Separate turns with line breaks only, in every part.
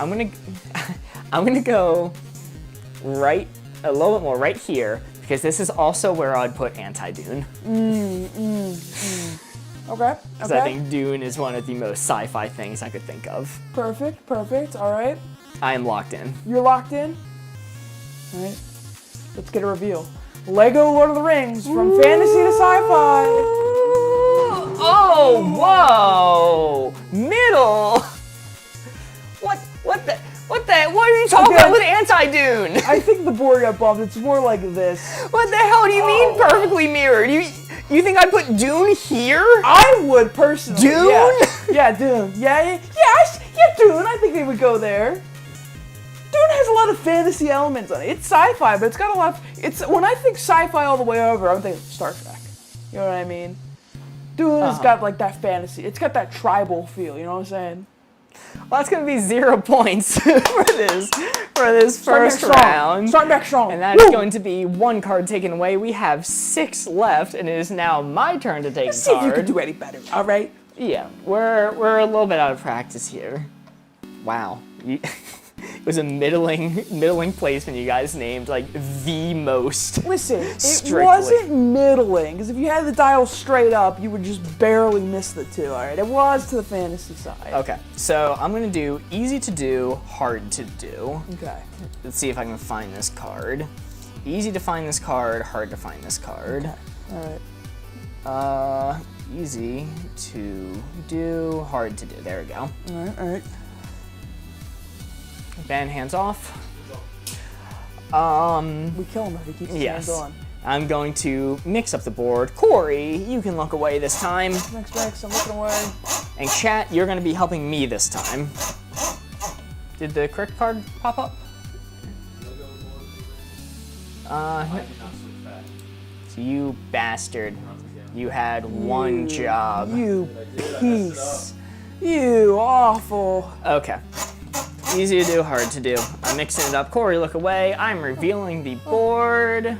I'm gonna I'm gonna go right a little bit more right here because this is also where I'd put Anti-Dune.
Okay.
Because I think Dune is one of the most sci-fi things I could think of.
Perfect. All right.
I am locked in.
You're locked in? All right. Let's get a reveal. Lego Lord of the Rings, from fantasy to sci-fi.
Oh, whoa! Middle! What are you talking about with Anti-Dune?
I think the board got bumped. It's more like this.
What the hell do you mean perfectly mirrored? You think I'd put Dune here?
I would personally.
Dune?
Yeah, Dune. Yeah, Dune. I think they would go there. Dune has a lot of fantasy elements on it. It's sci-fi, but it's got a lot of, when I think sci-fi all the way over, I'm thinking Star Trek. You know what I mean? Dune has got like that fantasy. It's got that tribal feel, you know what I'm saying?
Well, that's gonna be 0 points for this first round.
Start back strong.
And that's going to be 1 card taken away. We have 6 left, and it is now my turn to take a card.
See if you can do any better, all right?
Yeah, we're a little bit out of practice here. Wow. It was a middling placement you guys named like the most.
Listen,
strictly.
It wasn't middling, because if you had the dial straight up, you would just barely miss the 2, all right? It was to the fantasy side.
Okay, so I'm gonna do easy to do, hard to do.
Okay.
Let's see if I can find this card. Easy to find this card, hard to find this card.
Okay. All right.
Easy to do, hard to do. There we go.
All right.
Ben, hands off.
We kill him if he keeps his hands on.
I'm going to mix up the board. Corey, you can look away this time.
Next, I'm looking away.
And chat, you're going to be helping me this time. Did the correct card pop up? You bastard. You had one job.
You piece. You awful.
Okay. Easy to do, hard to do. I'm mixing it up. Corey, look away. I'm revealing the board.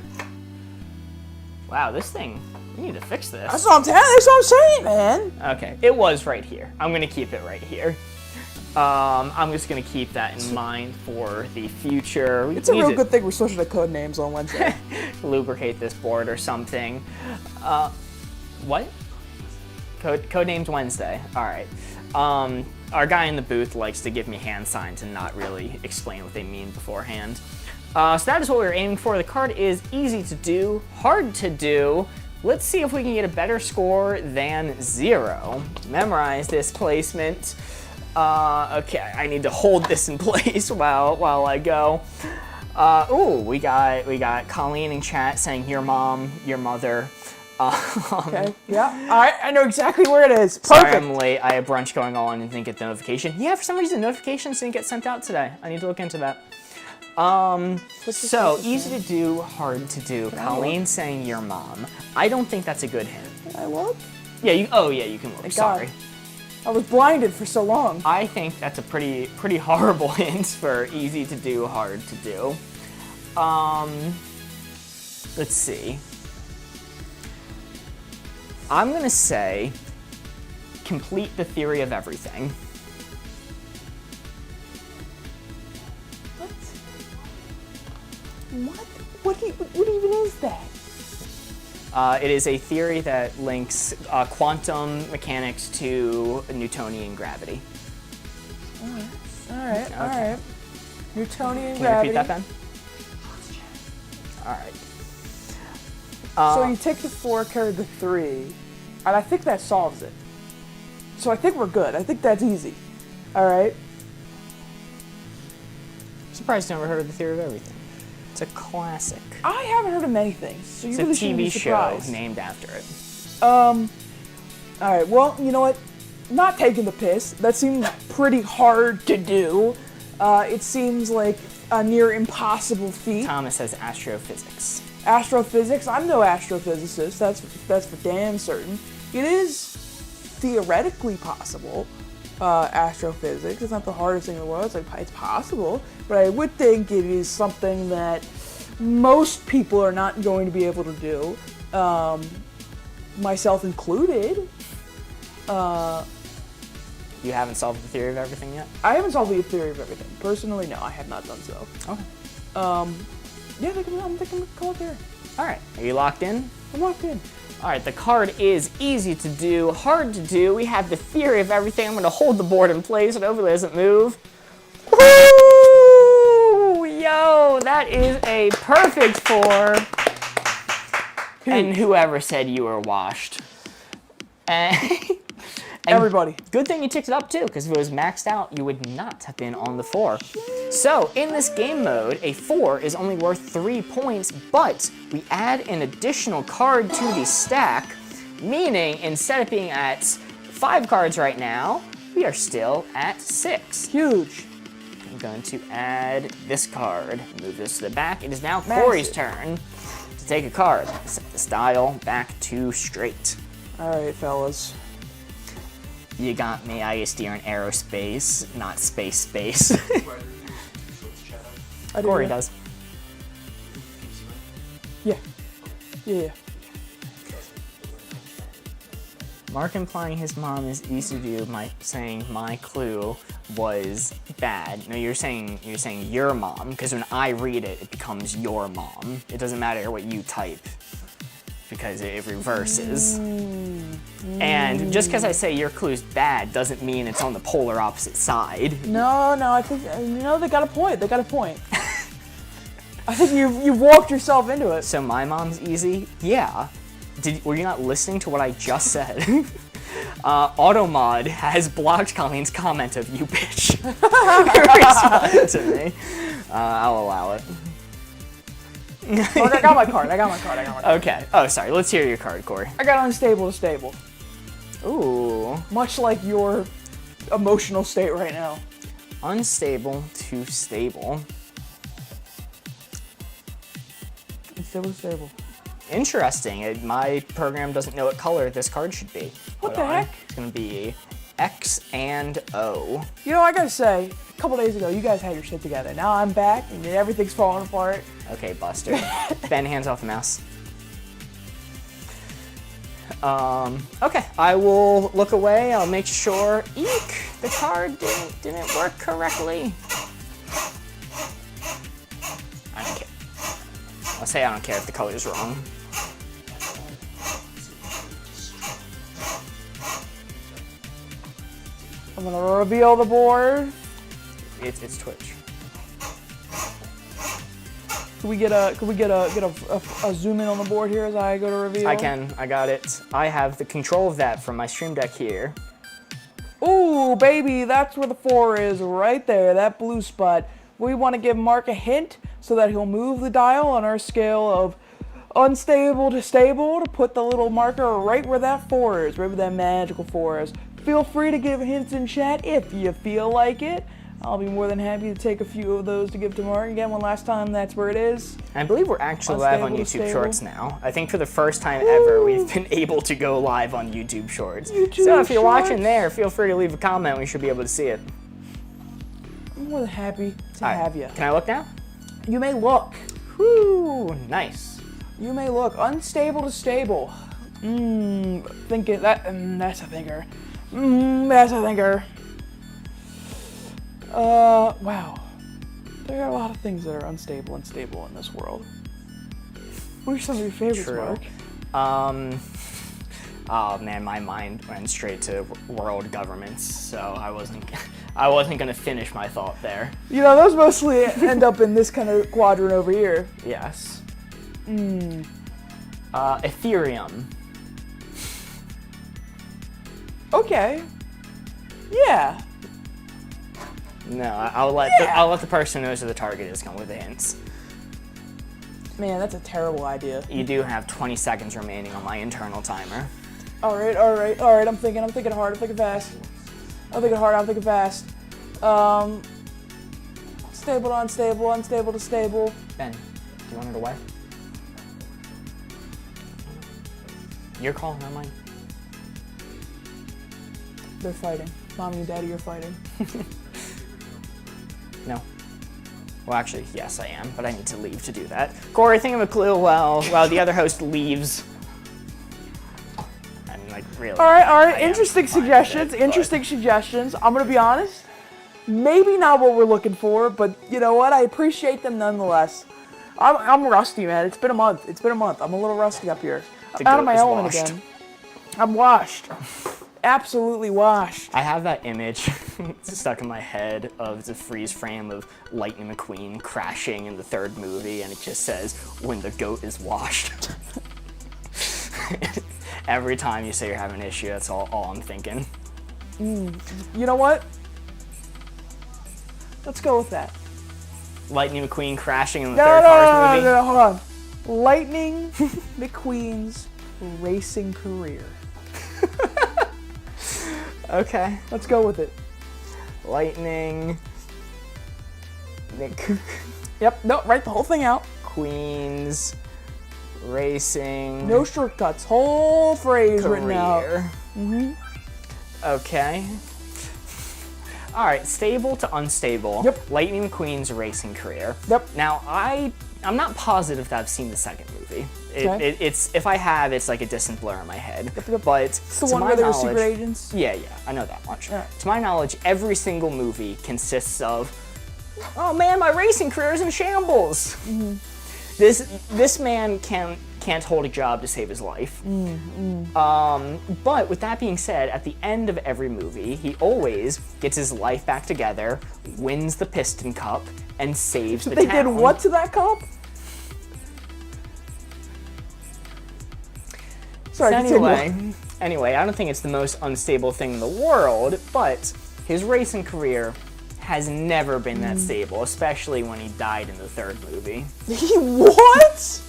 Wow, this thing, we need to fix this.
That's what I'm saying, man.
Okay, it was right here. I'm gonna keep it right here. I'm just gonna keep that in mind for the future.
It's a real good thing we're switching to code names on Wednesday.
Lubricate this board or something. What? Code names Wednesday. All right. Our guy in the booth likes to give me hand signs and not really explain what they mean beforehand. So that is what we were aiming for. The card is easy to do, hard to do. Let's see if we can get a better score than 0. Memorize this placement. Okay, I need to hold this in place while I go. Ooh, we got Colleen in chat saying your mom, your mother.
Okay, yeah, all right, I know exactly where it is. Perfect.
Sorry I'm late, I have brunch going on and didn't get the notification. Yeah, for some reason notifications didn't get sent out today. I need to look into that. So, easy to do, hard to do. Colleen saying your mom. I don't think that's a good hint.
Can I look?
Yeah, you can look, sorry.
I was blinded for so long.
I think that's a pretty horrible hint for easy to do, hard to do. Let's see. I'm gonna say, complete the theory of everything.
What even is that?
It is a theory that links quantum mechanics to Newtonian gravity.
All right. Newtonian
Can
gravity.
you repeat that, Ben? All right.
So you take the 4, carry the 3, and I think that solves it. So I think we're good. I think that's easy. All right.
Surprised you never heard of the theory of everything. It's a classic.
I haven't heard of many things, so you
It's
really
a
shouldn't be
TV show
surprised.
named after it.
All right. Well, you know what? Not taking the piss. That seems pretty hard to do. It seems like a near impossible feat.
Thomas says astrophysics.
Astrophysics. I'm no astrophysicist. That's for damn certain. It is theoretically possible. Astrophysics. It's not the hardest thing in the world. It's possible, but I would think it is something that most people are not going to be able to do, myself included.
You haven't solved the theory of everything yet?
I haven't solved the theory of everything. Personally, no, I have not done so.
Okay.
Yeah, they can come up here.
All right. Are you locked in?
I'm locked in.
All right, the card is easy to do, hard to do. We have the theory of everything. I'm going to hold the board in place and hopefully it doesn't move. Woo! Yo, that is a perfect 4. And whoever said you were washed. And
Everybody.
Good thing you ticked it up too, because if it was maxed out, you would not have been on the 4. So in this game mode, a 4 is only worth 3 points, but we add an additional card to the stack, meaning instead of being at 5 cards right now, we are still at 6.
Huge.
I'm going to add this card, move this to the back. It is now
Massive.
Corey's turn to take a card. Set the dial back to straight.
All right, fellas.
You got me. I used to steer in aerospace, not space.
I do
Corey
that.
does.
Yeah. Yeah.
Mark implying his mom is easy to do by saying my clue was bad. No, you're saying your mom, because when I read it, it becomes your mom. It doesn't matter what you type, because it reverses. And just because I say your clue's bad doesn't mean it's on the polar opposite side.
No, I think, they got a point. They got a point. I think you've walked yourself into it.
So my mom's easy? Yeah. Were you not listening to what I just said? Automod has blocked Colleen's comment of you bitch. Responded to me. I'll allow it.
Look, I got my card.
Okay. Oh, sorry. Let's hear your card, Corey.
I got unstable to stable.
Ooh.
Much like your emotional state right now.
Unstable to stable.
Unstable to stable.
Interesting. My program doesn't know what color this card should be.
What
Hold
the
on.
heck?
It's going to be X and O.
You know, I gotta say, a couple days ago, you guys had your shit together. Now I'm back, and everything's falling apart.
Okay, Buster. Ben, hands off the mouse. Okay, I will look away. I'll make sure. Eek! The card didn't work correctly. I don't care. I'll say I don't care if the color's wrong.
I'm gonna reveal the board.
It's Twitch.
Can we get a zoom in on the board here as I go to reveal?
I can. I got it. I have the control of that from my stream deck here.
Ooh, baby, that's where the 4 is, right there, that blue spot. We want to give Mark a hint so that he'll move the dial on our scale of unstable to stable to put the little marker right where that 4 is, right where that magical 4 is. Feel free to give hints in chat if you feel like it. I'll be more than happy to take a few of those to give to Mark. Again, one last time, that's where it is.
I believe we're actually live on
Unstable to
YouTube
stable.
Shorts now. I think for the first time ever, we've been able to go live on YouTube Shorts.
YouTube
So if you're watching
Shorts.
there, feel free to leave a comment. We should be able to see it.
I'm more than happy to
All right,
have you.
Can I look now?
You may look.
Whoo, nice.
You may look unstable to stable. Thinking that. That's a thinker. That's a thinker. Wow. There are a lot of things that are unstable and stable in this world. What are some of your favorites,
True.
Mark?
Oh man, my mind went straight to world governments, so I wasn't gonna finish my thought there.
You know, those mostly end up in this kind of quadrant over here.
Yes. Ethereum.
Okay. Yeah.
No, I'll let the person who knows who the target is come with the hints.
Man, that's a terrible idea.
You do have 20 seconds remaining on my internal timer.
All right. I'm thinking hard. I'm thinking fast. I'm thinking fast. Stable to unstable, unstable to stable.
Ben, do you want it away? Your call, not mine.
They're fighting. Mommy and Daddy are fighting.
No. Well, actually, yes, I am, but I need to leave to do that. Corey, think of a clue while the other host leaves. And like really.
All
I
right.
am
Interesting
fine with
suggestions.
it, but-
Interesting suggestions. I'm gonna be honest. Maybe not what we're looking for, but you know what? I appreciate them nonetheless. I'm rusty, man. It's been a month. I'm a little rusty up here.
The
Out of
goat
my
is
element
washed.
again. I'm washed. Absolutely washed.
I have that image stuck in my head of the freeze frame of Lightning McQueen crashing in the third movie, and it just says, "When the goat is washed." Every time you say you're having an issue, that's all I'm thinking.
You know what? Let's go with that.
Lightning McQueen crashing in the
No,
third
no,
Cars
no,
movie.
no, no, hold on. Lightning McQueen's racing career.
Okay.
Let's go with it.
Lightning
Yep, no, write the whole thing out.
McQueen's racing
No shortcuts. Whole phrase written out.
career. Okay. All right, stable to unstable.
Yep.
Lightning McQueen's racing career.
Yep.
Now, I'm not positive that I've seen the second movie.
Okay.
It's if I have, it's like a distant blur in my head.
Yep.
But
It's the
to
one
my
where they were
knowledge,
secret agents.
yeah, I know that much.
Yeah.
To my knowledge, every single movie consists of, oh man, my racing career is in shambles. This man can't hold a job to save his life. But with that being said, at the end of every movie, he always gets his life back together, wins the Piston Cup, and saves the
They
town.
did what to that cup? Sorry, continue.
Anyway, I don't think it's the most unstable thing in the world, but his racing career has never been that stable, especially when he died in the third movie.
What?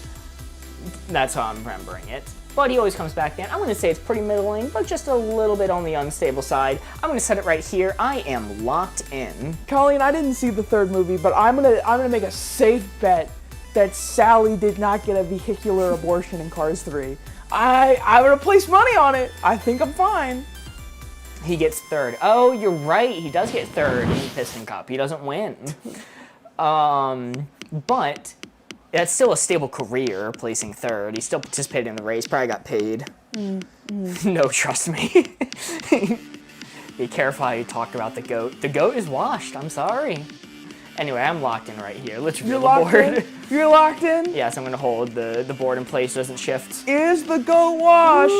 That's how I'm remembering it. But he always comes back then. I'm going to say it's pretty middling, but just a little bit on the unstable side. I'm going to set it right here. I am locked in.
Colleen, I didn't see the third movie, but I'm gonna make a safe bet that Sally did not get a vehicular abortion in Cars 3. I'm gonna place money on it. I think I'm fine.
He gets third. Oh, you're right. He does get third in the Piston Cup. He doesn't win. But that's still a stable career, placing third. He still participated in the race. Probably got paid. No, trust me. Be careful how you talk about the goat. The goat is washed. I'm sorry. Anyway, I'm locked in right here. Let's
You're
reveal the
locked
board.
in. You're locked in.
Yes, I'm gonna hold the board in place so it doesn't shift.
Is the goat washed?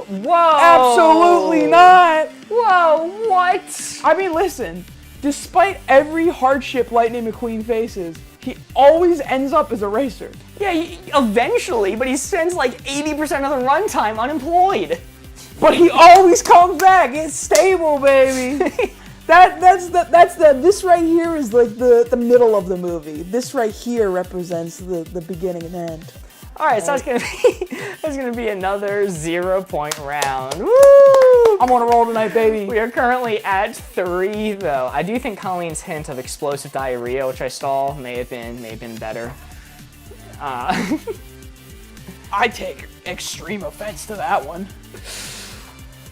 Whoa!
Absolutely not.
Whoa! What?
I mean, listen. Despite every hardship Lightning McQueen faces, he always ends up as a racer.
Yeah, eventually, but he spends like 80% of the runtime unemployed.
But he always comes back. It's stable, baby. This right here is like the middle of the movie. This right here represents the beginning and end.
All right, so that's gonna be another 0-point round. Woo!
I'm on a roll tonight, baby.
We are currently at 3, though. I do think Colleen's hint of explosive diarrhea, which I stole, may have been better.
I take extreme offense to that one.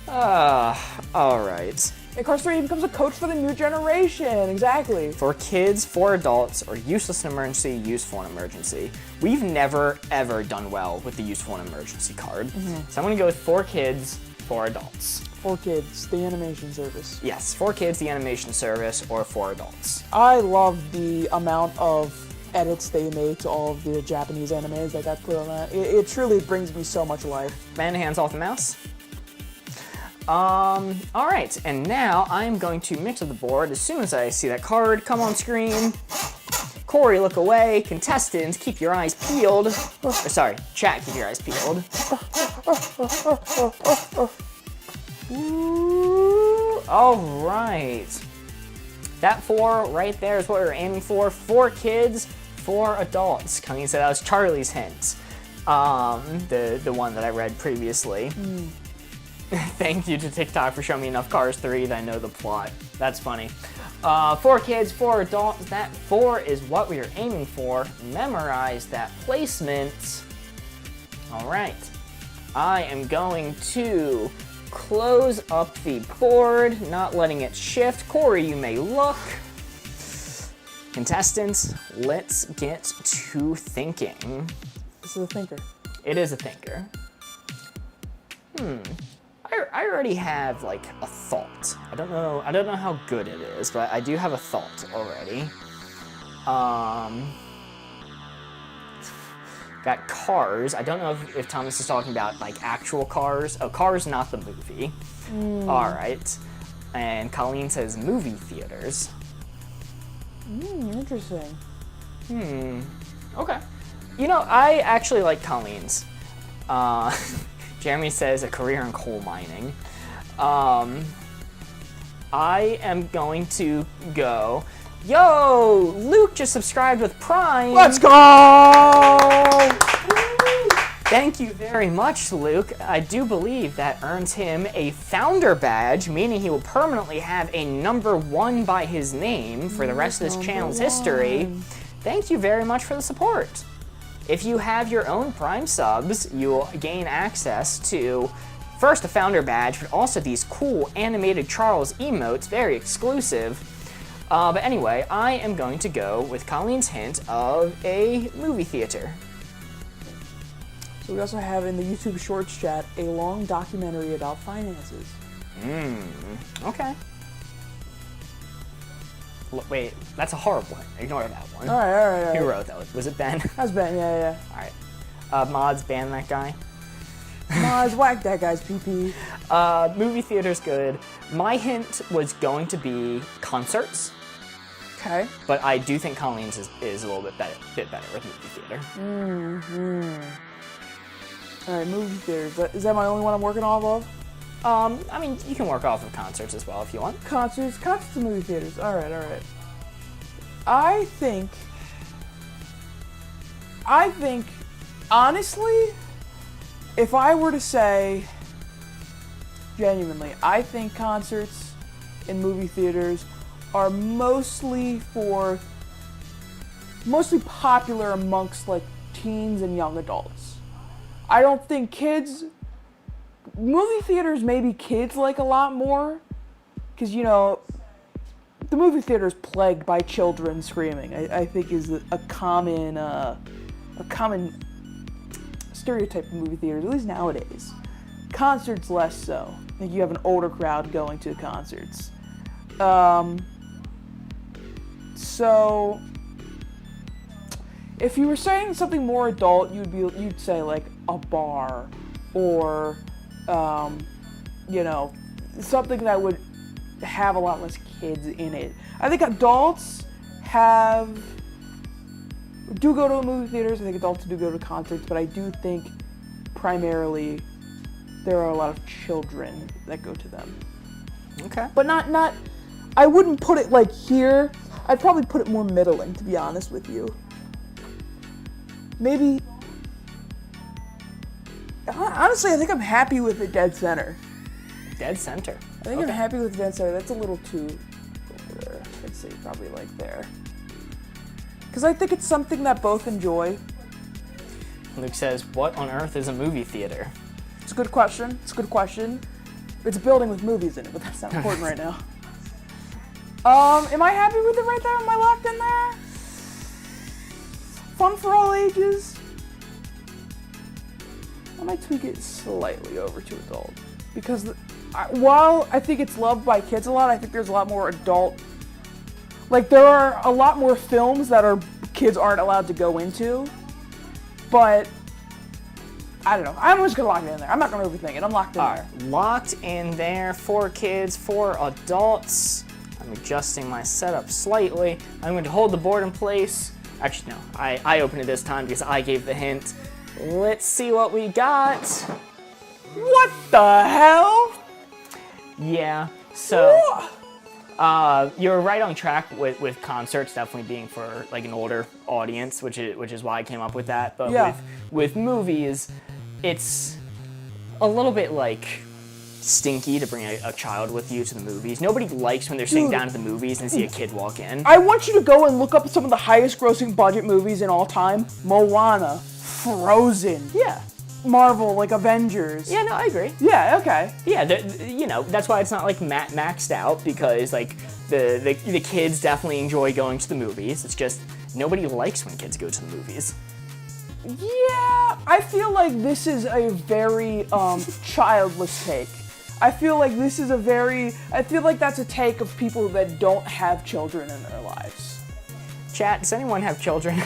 All right.
And Cars 3 becomes a coach for the new generation. Exactly.
For kids, for adults, or useless in emergency, useful in emergency. We've never, ever done well with the useful in emergency card. So I'm gonna go with for kids, for adults.
For kids, the animation service.
Yes, for kids, the animation service, or for adults.
I love the amount of edits they made to all of the Japanese animes that got put on that. It truly brings me so much life.
Man, hands off the mouse. All right, and now I'm going to mix up the board as soon as I see that card come on screen. Corey, look away. Contestants, keep your eyes peeled. Sorry, chat, keep your eyes peeled. Ooh, all right. That 4 right there is what we're aiming for. 4 kids, 4 adults. Colleen said that was Charlie's hint. The one that I read previously. Thank you to TikTok for showing me enough Cars 3 that I know the plot. That's funny. 4 kids, 4 adults. That 4 is what we are aiming for. Memorize that placement. All right. I am going to close up the board, not letting it shift. Corey, you may look. Contestants, let's get to thinking.
This is a thinker.
It is a thinker. I already have like a thought. I don't know how good it is, but I do have a thought already. Got Cars. I don't know if Thomas is talking about like actual Cars. Oh, Cars, not the movie. All right. And Colleen says movie theaters.
Interesting.
Okay. You know, I actually like Colleen's. Jeremy says a career in coal mining. I am going to go. Yo, Luke just subscribed with Prime.
Let's go!
Thank you very much, Luke. I do believe that earns him a founder badge, meaning he will permanently have a number 1 by his name for the rest of this channel's history. Thank you very much for the support. If you have your own Prime subs, you'll gain access to, first, a founder badge, but also these cool animated Charles emotes, very exclusive. But anyway, I am going to go with Colleen's hint of a movie theater.
So we also have in the YouTube Shorts chat a long documentary about finances.
Okay. Wait, that's a horrible one. Ignore that one.
All right.
Who wrote that? Was it Ben?
That's Ben, yeah.
All right. Mods, ban that guy.
Mods, whack that guy's pee-pee.
Movie theater's good. My hint was going to be concerts.
Okay.
But I do think Colleen's is a little bit better with movie theater.
All right, movie theaters. Is that my only one I'm working off of?
I mean, you can work off of concerts as well if you want.
Concerts and movie theaters. All right. I think, honestly, if I were to say, genuinely, I think concerts and movie theaters are mostly popular amongst like teens and young adults. I don't think movie theaters maybe kids like a lot more, because you know, the movie theater is plagued by children screaming. I think is a common stereotype of movie theaters, at least nowadays. Concerts less so. I think you have an older crowd going to concerts. So if you were saying something more adult, you'd say like a bar or you know, something that would have a lot less kids in it. I think adults do go to movie theaters. I think adults do go to concerts, but I do think primarily there are a lot of children that go to them.
Okay.
But not. I wouldn't put it like here. I'd probably put it more middling, to be honest with you. Maybe. Honestly, I think I'm happy with the dead center.
Dead center.
I think I'm happy with dead center. That's a little too over there. I'd say probably like there. Because I think it's something that both enjoy.
Luke says, what on earth is a movie theater?
It's a good question. It's a building with movies in it, but that's not important right now. Am I happy with it right there? Am I locked in there? Fun for all ages. I might tweak it slightly over to adult. Because while I think it's loved by kids a lot, I think there's a lot more adult. Like, there are a lot more films that kids aren't allowed to go into. But, I don't know. I'm just going to lock it in there. I'm not going to overthink it. I'm locked in there.
Locked in there. 4 kids, 4 adults. I'm adjusting my setup slightly. I'm going to hold the board in place. Actually, no. I opened it this time because I gave the hint. Let's see what we got.
What the hell?
Yeah, so you're right on track with concerts definitely being for like an older audience, which is why I came up with that. But
yeah.
with movies, it's a little bit like stinky to bring a child with you to the movies. Nobody likes when they're sitting down at the movies and see a kid walk in.
I want you to go and look up some of the highest grossing budget movies in all time. Moana, Frozen.
Yeah.
Marvel, like Avengers.
Yeah, no, I agree.
Yeah, okay.
Yeah, you know, that's why it's not like maxed out, because like the kids definitely enjoy going to the movies. It's just nobody likes when kids go to the movies.
Yeah, I feel like this is a very childless take. I feel like this is I feel like that's a take of people that don't have children in their lives.
Chat, does anyone have children?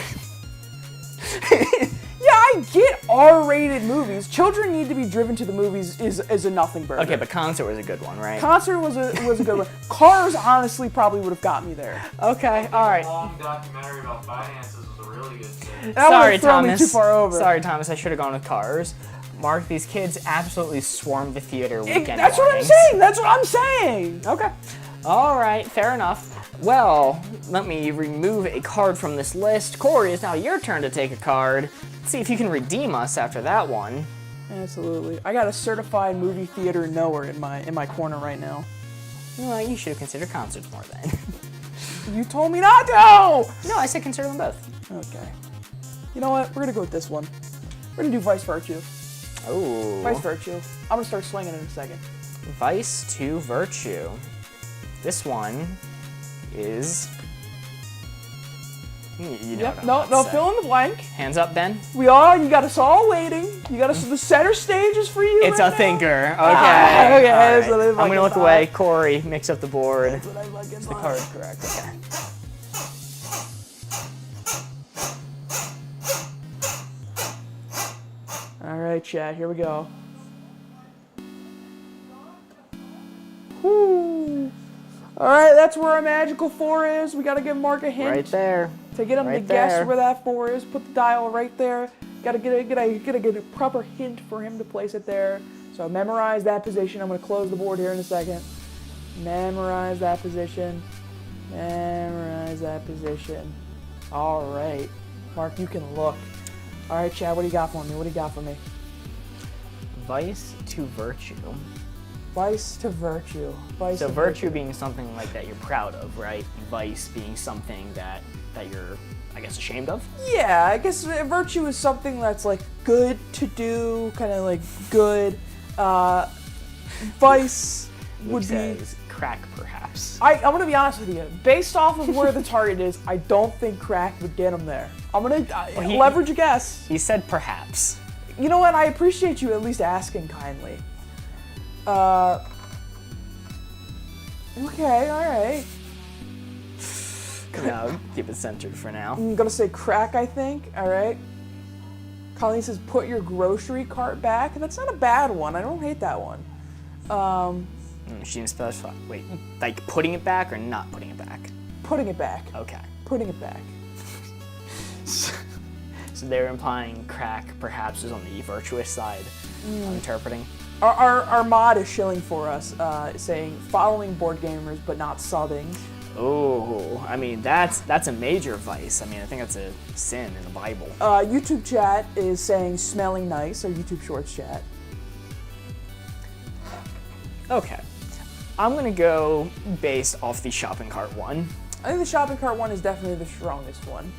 Yeah, I get R-rated movies. Children need to be driven to the movies is a nothing burger.
Okay, but Concert was a good one, right?
Concert was a good one. Cars honestly probably would have got me there.
Okay, all right.
Long documentary about finances was a really good thing.
That
Sorry,
would've thrown me
Thomas.
too far over.
Sorry, Thomas. I should have gone with Cars. Mark, these kids absolutely swarmed the theater weekend
That's what I'm
mornings.
saying. That's what I'm saying.
Okay. All right, fair enough. Well, let me remove a card from this list. Corey, it's now your turn to take a card. Let's see if you can redeem us after that one.
Absolutely. I got a certified movie theater knower in my corner right now.
Well, you should have considered Concerts more then.
You told me not to!
No, I said consider them both.
Okay. You know what? We're gonna go with this one. We're gonna do Vice Virtue.
Oh.
Vice Virtue. I'm gonna start swinging in a second.
Vice to Virtue. This one is... You know
Yep.
what I'm
No,
about to
no,
say.
fill in the blank.
Hands up, Ben.
You got us all waiting. You got us, the center stage is for you.
It's
right
a
now.
thinker. Okay.
Ah, okay,
All
that's
right.
what I
I'm gonna
fucking
look
thought.
away. Corey, mix up the board.
That's what I fucking
The
thought.
card is correct. Okay.
All right, chat. Here we go. Whoo. All right, that's where our magical 4 is. We gotta give Mark a hint.
Right there.
To get him to
Right
guess
there.
where that 4 is, put the dial right there. Gotta get a proper hint for him to place it there. So memorize that position. I'm gonna close the board here in a second. Memorize that position. Memorize that position. All right, Mark, you can look. All right, Chad, what do you got for me? What do you got for me?
Vice to Virtue.
Vice to virtue. Vice
So
to
virtue being something like that you're proud of, right? Vice being something that you're, I guess, ashamed of.
Yeah, I guess virtue is something that's like good to do, kind of like good. Vice would be.
Says crack, perhaps.
I'm gonna be honest with you. Based off of where the target is, I don't think crack would get him there. I'm gonna
he-
leverage a guess.
He said perhaps.
You know what? I appreciate you at least asking kindly. Okay, all right.
No, keep it centered for now.
I'm gonna say crack, I think. All right. Colleen says, put your grocery cart back. That's not a bad one. I don't hate that one.
She didn't specify. Wait, like putting it back or not putting it back?
Putting it back.
Okay.
Putting it back.
So they're implying crack perhaps is on the virtuous side. I'm interpreting.
Our mod is shilling for us, saying following board gamers but not subbing.
Oh, I mean that's a major vice. I mean I think that's a sin in the Bible.
YouTube chat is saying smelling nice, or YouTube Shorts chat.
Okay, I'm gonna go based off the shopping cart one.
I think the shopping cart one is definitely the strongest one.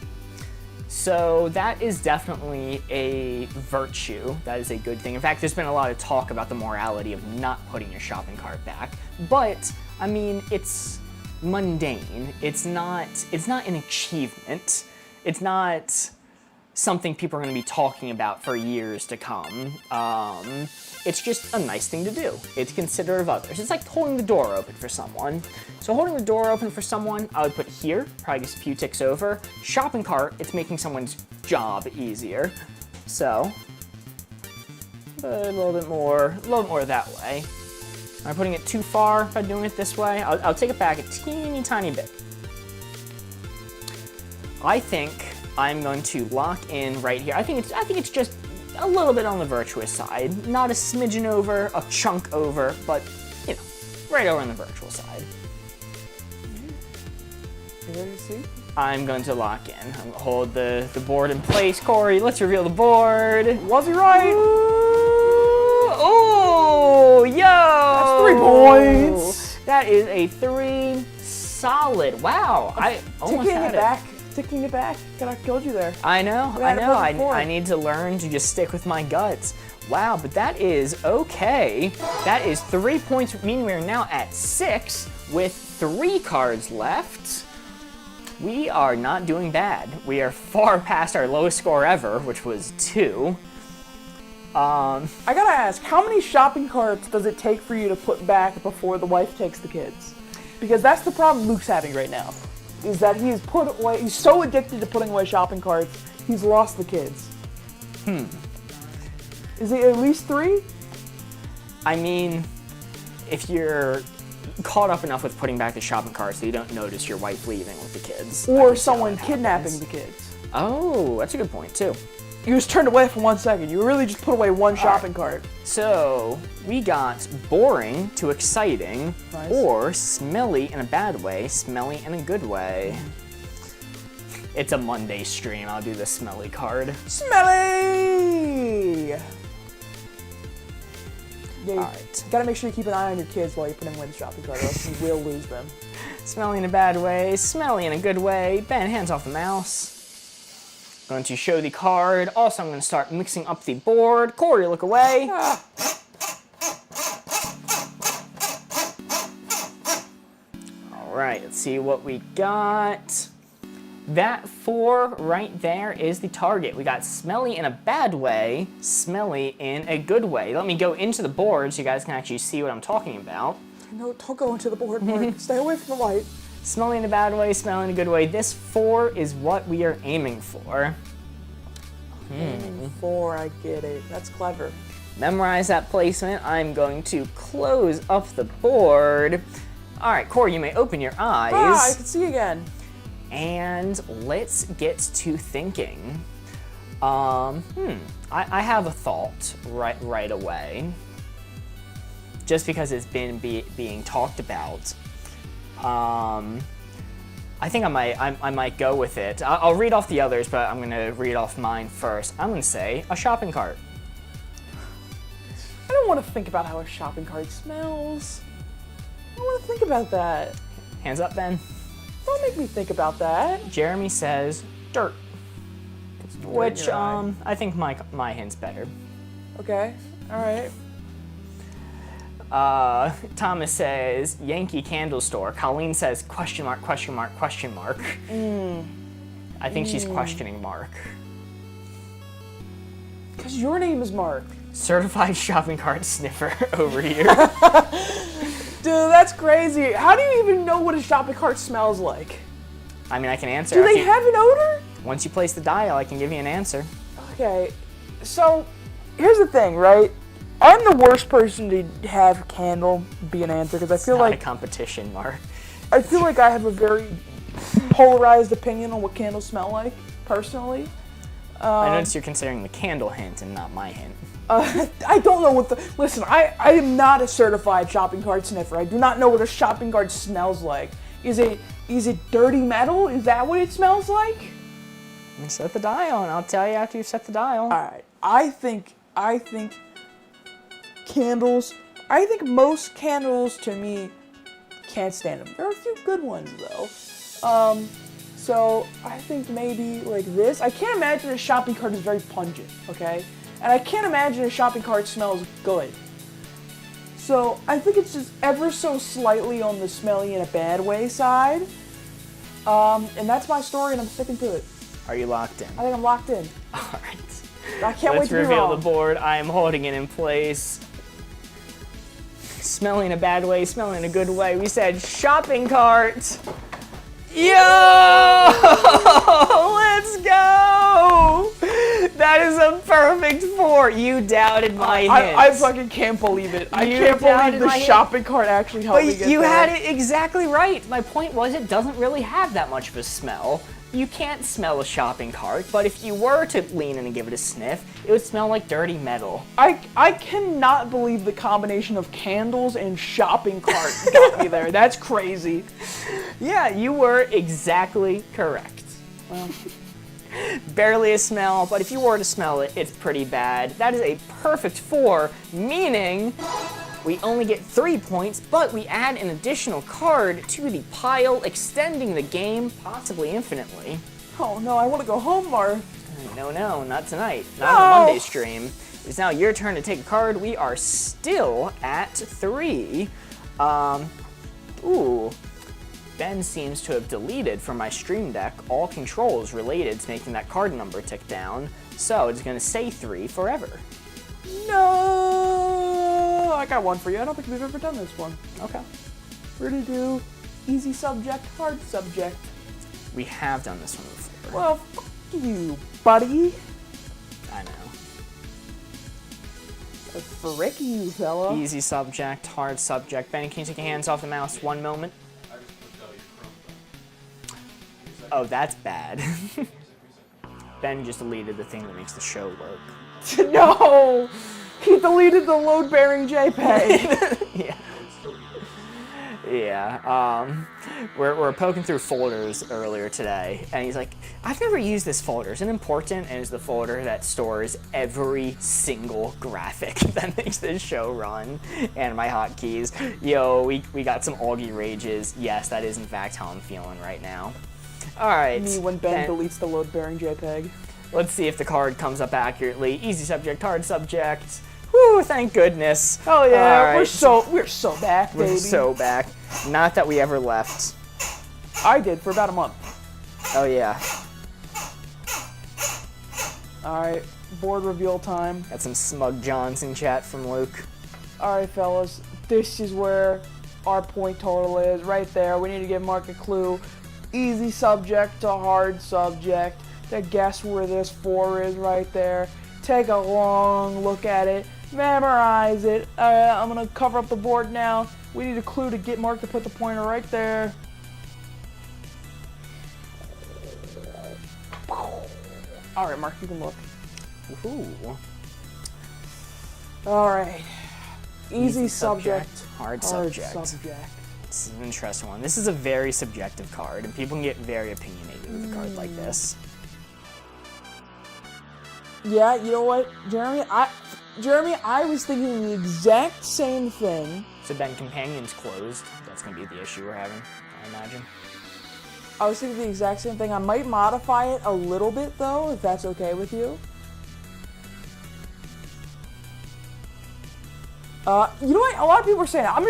So that is definitely a virtue. That is a good thing. In fact, there's been a lot of talk about the morality of not putting your shopping cart back. But I mean, it's mundane. It's not an achievement. It's not something people are going to be talking about for years to come. It's just a nice thing to do. It's considerate of others. It's like holding the door open for someone. So holding the door open for someone, I would put here, probably just a few ticks over. Shopping cart, it's making someone's job easier. So, a little bit more that way. Am I putting it too far by doing it this way? I'll take it back a teeny tiny bit. I think I'm going to lock in right here. I think it's just a little bit on the virtuous side. Not a smidgen over, a chunk over, but, you know, right over on the virtual side.
You ready to see?
I'm going to lock in. I'm going to hold the board in place. Corey, let's reveal the board.
Was he right?
Oh, yo!
That's 3 points.
That is a 3 solid. Wow, I almost
Ticking
had
it back. Ticking it back. God, I killed you there.
I know.
We had a perfect board.
I need to learn to just stick with my guts. Wow, but that is okay. That is 3 points, meaning we are now at 6 with 3 cards left. We are not doing bad. We are far past our lowest score ever, which was 2.
I gotta ask, how many shopping carts does it take for you to put back before the wife takes the kids? Because that's the problem Luke's having right now. Is that he's so addicted to putting away shopping carts, he's lost the kids. Is it at least 3?
I mean, if you're caught up enough with putting back the shopping cart so you don't notice your wife leaving with the kids.
Or someone kidnapping the kids.
Oh, that's a good point, too.
You just turned away for 1 second. You really just put away one shopping cart.
So, we got boring to exciting,
Nice.
or smelly in a bad way, smelly in a good way. It's a Monday stream. I'll do the smelly card.
Smelly! Yeah, you
Alright.
gotta make sure you keep an eye on your kids while you're putting away the shopping cart, or else you will lose them.
Smelly in a bad way, smelly in a good way. Ben, hands off the mouse. Going to show the card. Also, I'm going to start mixing up the board. Corey, look away. All right, let's see what we got. That 4 right there is the target. We got smelly in a bad way, smelly in a good way. Let me go into the board so you guys can actually see what I'm talking about.
No, don't go into the board, Mark. Stay away from the light.
Smelly in a bad way, smelly in a good way. This 4 is what we are aiming for.
Aiming for, I get it. That's clever.
Memorize that placement. I'm going to close up the board. All right, Corey, you may open your eyes.
I can see again.
And let's get to thinking. I have a thought right away. Just because it's been being talked about. I think I might go with it. I'll read off the others, but I'm gonna read off mine first. I'm gonna say a shopping cart.
I don't want to think about how a shopping cart smells. I don't want to think about that.
Hands up, Ben.
Don't make me think about that.
Jeremy says dirt, which
your eye.
I think my hint's better.
Okay, all right.
Thomas says Yankee Candle Store. Colleen says question mark, question mark, question mark. I think she's questioning Mark.
Because your name is Mark.
Certified shopping cart sniffer over here.
Dude, that's crazy. How do you even know what a shopping cart smells like?
I mean, I can answer.
Do they
after you-
have an odor?
Once you place the dial, I can give you an answer.
Okay, so here's the thing, right? I'm the worst person to have candle be an answer because I feel
Not a
like
competition, Mark.
I have a very polarized opinion on what candles smell like, personally.
I notice you're considering the candle hint and not my hint.
I don't know what the... Listen, I am not a certified shopping cart sniffer. I do not know what a shopping cart smells like. Is it dirty metal? Is that what it smells like?
Let me set the dial, and I'll tell you after you set the dial.
Alright, I think candles... I think most candles, to me, can't stand them. There are a few good ones, though. So I think maybe like this. I can't imagine a shopping cart is very pungent, okay? And I can't imagine a shopping cart smells good. So I think it's just ever so slightly on the smelly in a bad way side. And that's my story, and I'm sticking to it.
Are you locked in?
I think I'm locked in.
All right.
I can't wait
Let's
to be
reveal
wrong.
the board. I am holding it in place. Smelling in a bad way, smelling in a good way. We said shopping cart. Yo! Let's go! That is a perfect 4. You doubted my hint.
I fucking can't believe it. I
You
can't believe
doubted
the
my hint.
shopping cart actually helped me
But
get
you
there.
had it exactly right. My point was it doesn't really have that much of a smell. You can't smell a shopping cart, but if you were to lean in and give it a sniff, it would smell like dirty metal.
I cannot believe the combination of candles and shopping cart got me there. That's crazy.
Yeah, you were exactly correct.
Well,
Barely a smell, but if you were to smell it, it's pretty bad. That is a perfect 4, meaning we only get 3 points, but we add an additional card to the pile, extending the game possibly infinitely.
oh no, I want to go home, Mark.
No, not tonight. Not on the Monday stream. It's now your turn to take a card. We are still at 3. Ben seems to have deleted from my stream deck all controls related to making that card number tick down, so it's going to say 3 forever.
No! I got one for you. I don't think we've ever done this one.
Okay.
We're gonna do easy subject, hard subject.
We have done this one before.
Well, fuck you, buddy.
I know.
Frick you, fella.
Easy subject, hard subject. Benny, can you take your hands off the mouse 1 moment? Oh, that's bad. Ben just deleted the thing that makes the show work.
No! He deleted the load-bearing JPEG.
Yeah. Yeah. We're poking through folders earlier today, and he's like, I've never used this folder. Is it important? And it's the folder that stores every single graphic that makes this show run, and my hotkeys. Yo, we got some Augie rages. Yes, that is in fact how I'm feeling right now. All right.
Me when Ben deletes the load-bearing JPEG.
Let's see if the card comes up accurately. Easy subject, hard subject. Woo, thank goodness.
Oh yeah,
All right.
we're so back, baby.
We're so back. Not that we ever left.
I did for about a month.
Oh yeah.
All right, board reveal time.
Got some smug Johnson chat from Luke.
All right, fellas, this is where our point total is, right there. We need to give Mark a clue. Easy subject to hard subject. To guess where this 4 is right there. Take a long look at it. Memorize it. I'm gonna cover up the board now. We need a clue to get Mark to put the pointer right there. All right, Mark, you can look.
Ooh.
All right. Easy subject.
Hard
Hard
subject.
subject.
This is an interesting one. This is a very subjective card, and people can get very opinionated with a card like this.
Yeah, you know what, Jeremy? I was thinking the exact same thing.
So Ben, Companion's closed. That's gonna be the issue we're having, I imagine.
I was thinking the exact same thing. I might modify it a little bit though, if that's okay with you. You know what? A lot of people are saying that. I'm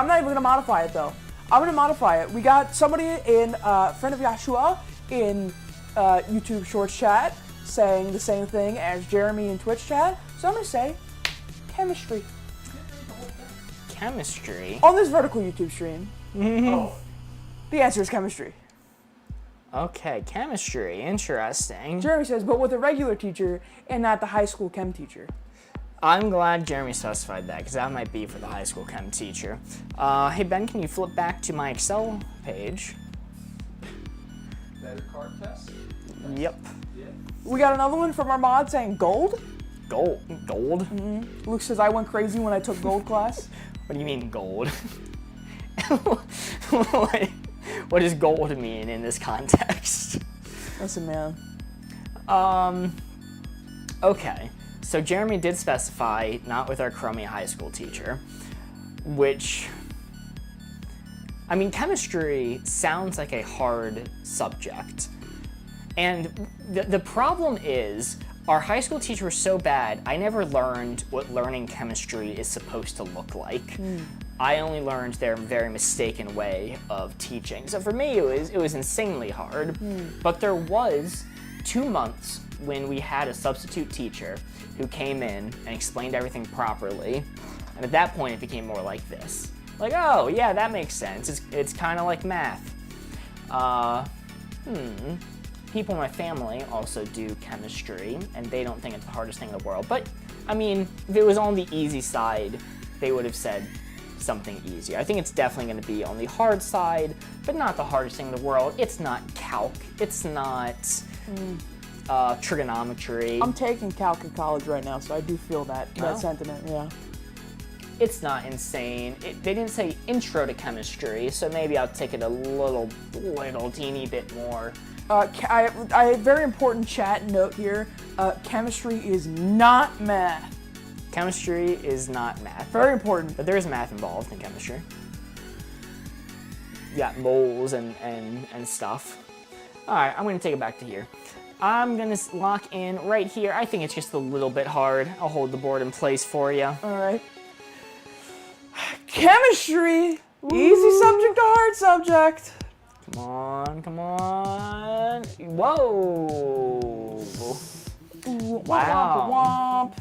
not even gonna modify it though. I'm gonna modify it. We got somebody in friend of Yashua in YouTube Shorts chat saying the same thing as Jeremy in Twitch chat. So I'm gonna say chemistry
Chemistry?
on this vertical YouTube stream.
Oh,
The answer is chemistry.
Okay, chemistry. Interesting.
Jeremy says, but with a regular teacher and not the high school chem teacher.
I'm glad Jeremy specified that, because that might be for the high school chem teacher. Hey Ben, can you flip back to my Excel page?
better card test?
Yep.
Yeah.
We got another one from our mod saying gold.
Gold? Gold?
Luke says I went crazy when I took gold class.
What do you mean gold? What does gold mean in this context?
Listen, man.
Okay. So Jeremy did specify not with our Chromia high school teacher, which, I mean, chemistry sounds like a hard subject. And the problem is, our high school teacher was so bad, I never learned what learning chemistry is supposed to look like. I only learned their very mistaken way of teaching. So for me, it was insanely hard. But there was 2 months when we had a substitute teacher who came in and explained everything properly. And at that point, it became more like this. Like, oh, yeah, that makes sense. It's kind of like math. People in my family also do chemistry, and they don't think it's the hardest thing in the world. But, I mean, if it was on the easy side, they would have said something easier. I think it's definitely going to be on the hard side, but not the hardest thing in the world. It's not calc. It's not trigonometry.
I'm taking calc in college right now, so I do feel that
Oh.
sentiment, yeah.
It's not insane. They didn't say intro to chemistry, so maybe I'll take it a little teeny bit more.
I have a very important chat note here. Chemistry is not math.
Chemistry is not math.
Very important.
But there is math involved in chemistry. You got moles and stuff. All right, I'm gonna take it back to here. I'm gonna lock in right here. I think it's just a little bit hard. I'll hold the board in place for you.
All right. Chemistry. Easy subject to hard subject.
Come on, come on. Whoa.
Ooh,
Wow.
Womp,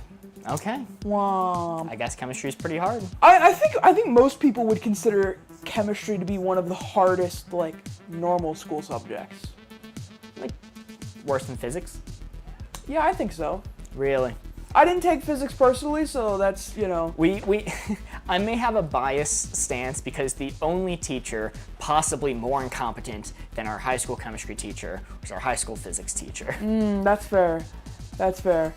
womp.
Okay.
Wow.
I guess chemistry is pretty hard.
I think most people would consider chemistry to be one of the hardest, like, normal school subjects.
Like, worse than physics?
Yeah, I think so.
Really?
I didn't take physics personally, so that's, you know.
I may have a biased stance because the only teacher possibly more incompetent than our high school chemistry teacher was our high school physics teacher.
That's fair. That's fair.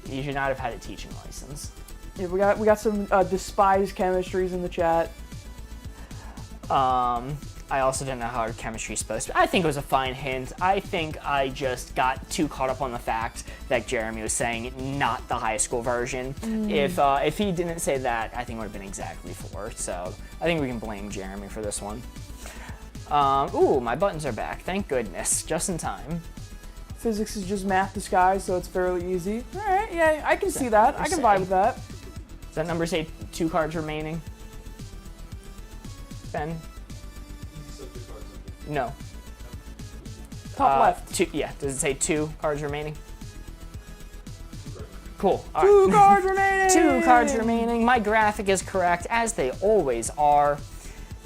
You should not have had a teaching license.
Yeah, we got some despised chemistries in the chat.
I also didn't know how hard chemistry is supposed to be. I think it was a fine hint. I think I just got too caught up on the fact that Jeremy was saying not the high school version. If he didn't say that, I think it would have been exactly 4. So I think we can blame Jeremy for this one. Ooh, my buttons are back. Thank goodness. Just in time.
Physics is just math disguised, so it's fairly easy. All right, yeah, I can see that. I can vibe with that.
Does that number say 2 cards remaining? Ben? No.
Top left.
2, yeah, does it say 2 cards remaining? Cool. All
2
right.
cards remaining.
2 cards remaining. My graphic is correct, as they always are.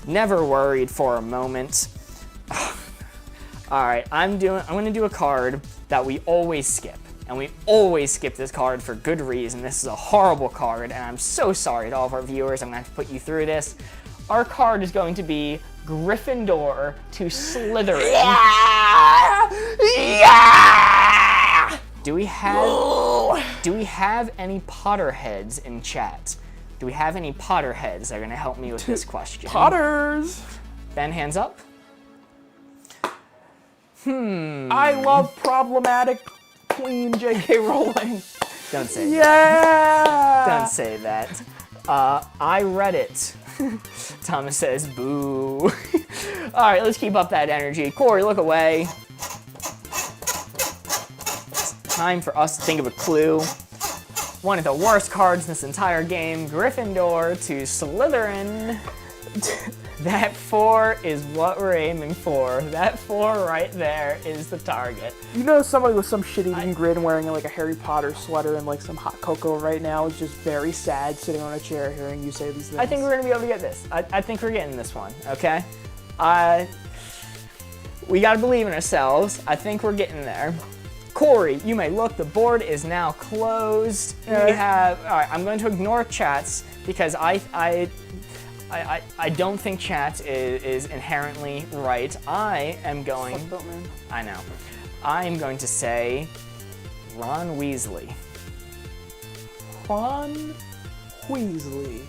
Never worried for a moment. All right, I'm gonna do a card that we always skip. And we always skip this card for good reason. This is a horrible card, and I'm so sorry to all of our viewers. I'm gonna have to put you through this. Our card is going to be Gryffindor to Slytherin.
Yeah!
Do we have any Potterheads in chat? Do we have any Potterheads that are gonna help me with this question?
Potters.
Ben, hands up.
I love problematic Queen J.K. Rowling.
Don't say that.
Yeah!
Don't say that. I read it. Thomas says, boo. All right, let's keep up that energy. Corey, look away. It's time for us to think of a clue. One of the worst cards in this entire game, Gryffindor to Slytherin. That 4 is what we're aiming for. That 4 right there is the target.
You know somebody with some shit-eating grin wearing like a Harry Potter sweater and like some hot cocoa right now is just very sad sitting on a chair hearing you say these things.
I think we're gonna be able to get this. I think we're getting this one, okay? We gotta believe in ourselves. I think we're getting there. Corey, you may look, the board is now closed. We have, all right, I'm going to ignore chats because I don't think chat is inherently right. I am going to say Ron Weasley.
Ron Weasley.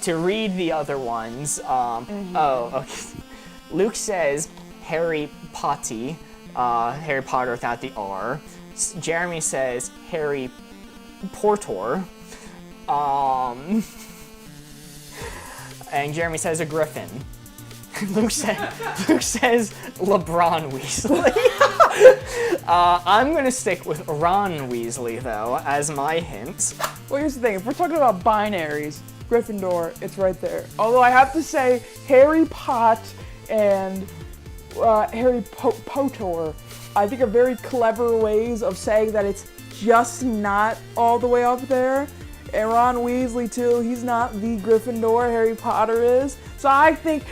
To read the other ones, oh, okay. Luke says Harry Potty, Harry Potter without the R. Jeremy says Harry Portor. And Jeremy says a griffin. Luke says LeBron Weasley. I'm gonna stick with Ron Weasley though as my hint.
Well, here's the thing. If we're talking about binaries, Gryffindor, it's right there. Although I have to say, Harry Pot and Harry Potor, I think are very clever ways of saying that it's just not all the way up there. And Ron Weasley too, he's not the Gryffindor Harry Potter is. So I think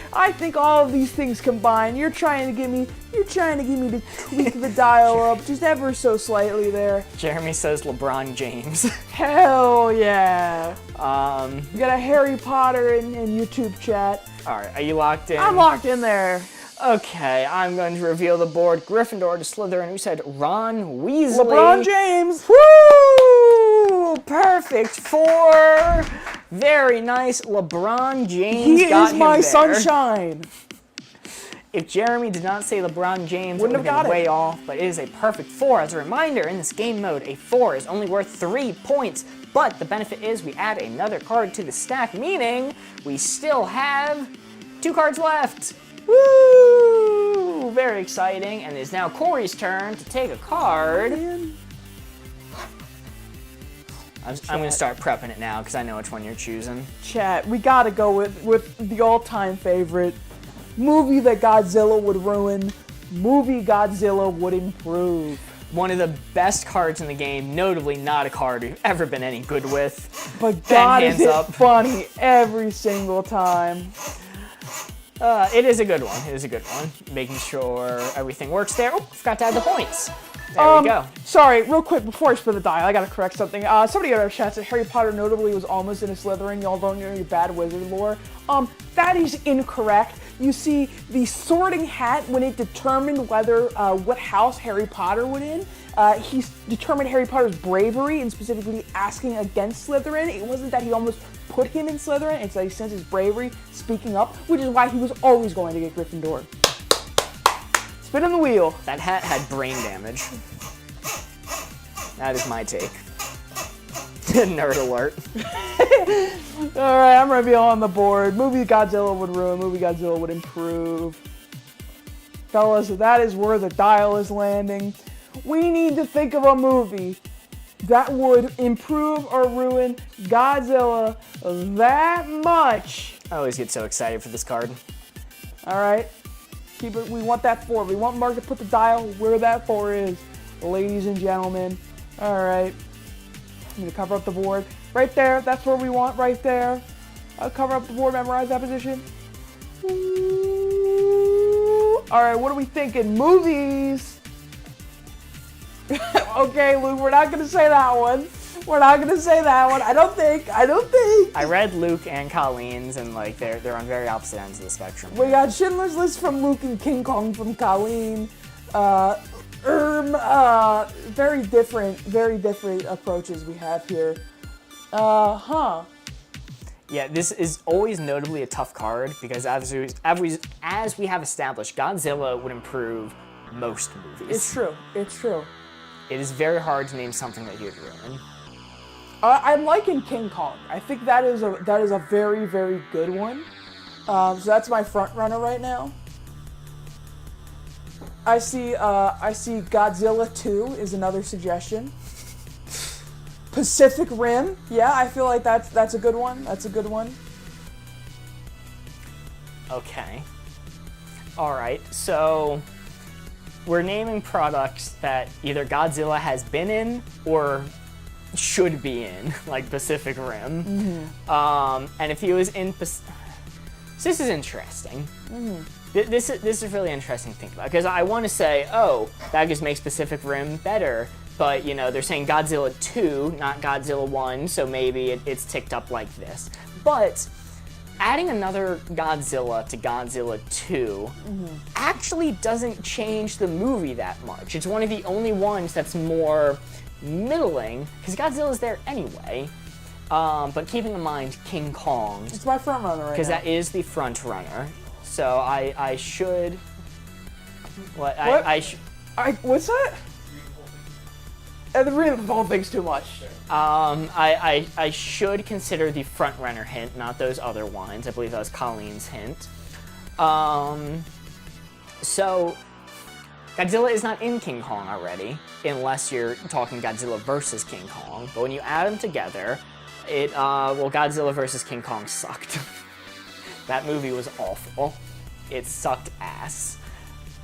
all of these things combined, you're trying to get me to tweak the dial up just ever so slightly there.
Jeremy says LeBron James.
Hell yeah. We got a Harry Potter in YouTube chat.
All right, are you locked in?
I'm locked in there.
Okay, I'm going to reveal the board. Gryffindor to Slytherin. Who said Ron Weasley?
LeBron James.
Woo! Perfect 4. Very nice. LeBron James.
He
got
is
him
my
there.
sunshine.
If Jeremy did not say LeBron James,
Wouldn't
it would
have
have been
got it.
way off, but it is a perfect 4. As a reminder, in this game mode, a 4 is only worth 3 points, but the benefit is we add another card to the stack, meaning we still have 2 cards left. Woo! Very exciting, and it is now Corey's turn to take a card. I'm going to start prepping it now because I know which one you're choosing.
Chat, we gotta go with the all-time favorite. Movie that Godzilla would ruin. Movie Godzilla would improve.
one of the best cards in the game, notably not a card we've ever been any good with.
But
Ben
God, is
hands
it
up.
funny every single time.
It is a good one. It is a good one. Making sure everything works there. Oh, forgot to add the points. There we go.
Sorry, real quick, before I spin the die, I gotta correct something. Somebody in our chat said Harry Potter notably was almost in a Slytherin. Y'all don't know your bad wizard lore. That is incorrect. You see, the Sorting Hat, when it determined whether, what house Harry Potter would in, he determined Harry Potter's bravery and specifically asking against Slytherin. It wasn't that he almost put him in Slytherin, it's that he sensed his bravery speaking up, which is why he was always going to get Gryffindor. Spin on the wheel.
That hat had brain damage. That is my take. Nerd alert.
Alright, I'm gonna be on the board. Movie Godzilla would ruin, movie Godzilla would improve. Fellas, that is where the dial is landing. We need to think of a movie that would improve or ruin Godzilla that much.
I always get so excited for this card.
Alright, keep it. We want that 4. We want Mark to put the dial where that 4 is. Ladies and gentlemen. Alright. I'm gonna cover up the board. Right there, that's where we want, right there. I'll cover up the board, memorize that position. Alright, what are we thinking? Movies! Okay, Luke, we're not gonna say that one. We're not gonna say that one. I don't think.
I read Luke and Colleen's, and like they're on very opposite ends of the spectrum.
We got Schindler's List from Luke and King Kong from Colleen. Very different approaches we have here.
Yeah, this is always notably a tough card because as we have established, Godzilla would improve most movies.
It's true. It's true.
It is very hard to name something that he would ruin.
I'm liking King Kong. I think that is a very, very good one. So that's my front runner right now. I see Godzilla 2 is another suggestion. Pacific Rim, yeah, I feel like that's a good one. That's a good one.
Okay. All right. So we're naming products that either Godzilla has been in or should be in, like Pacific Rim. Mm-hmm. And if he was in, so this is interesting. Mm-hmm. This is really interesting to think about because I want to say, oh, that just makes Pacific Rim better, but you know they're saying Godzilla 2, not Godzilla 1, so maybe it's ticked up like this. But adding another Godzilla to Godzilla 2 actually doesn't change the movie that much. It's one of the only ones that's more middling because Godzilla's there anyway. But keeping in mind King Kong,
It's my front runner right now.
because that is the front runner. So I should. What?
What? What's that? The read the whole thing's too much.
I should consider the front runner hint, not those other ones. I believe that was Colleen's hint. So Godzilla is not in King Kong already, unless you're talking Godzilla versus King Kong. But when you add them together, Godzilla versus King Kong sucked. That movie was awful. It sucked ass.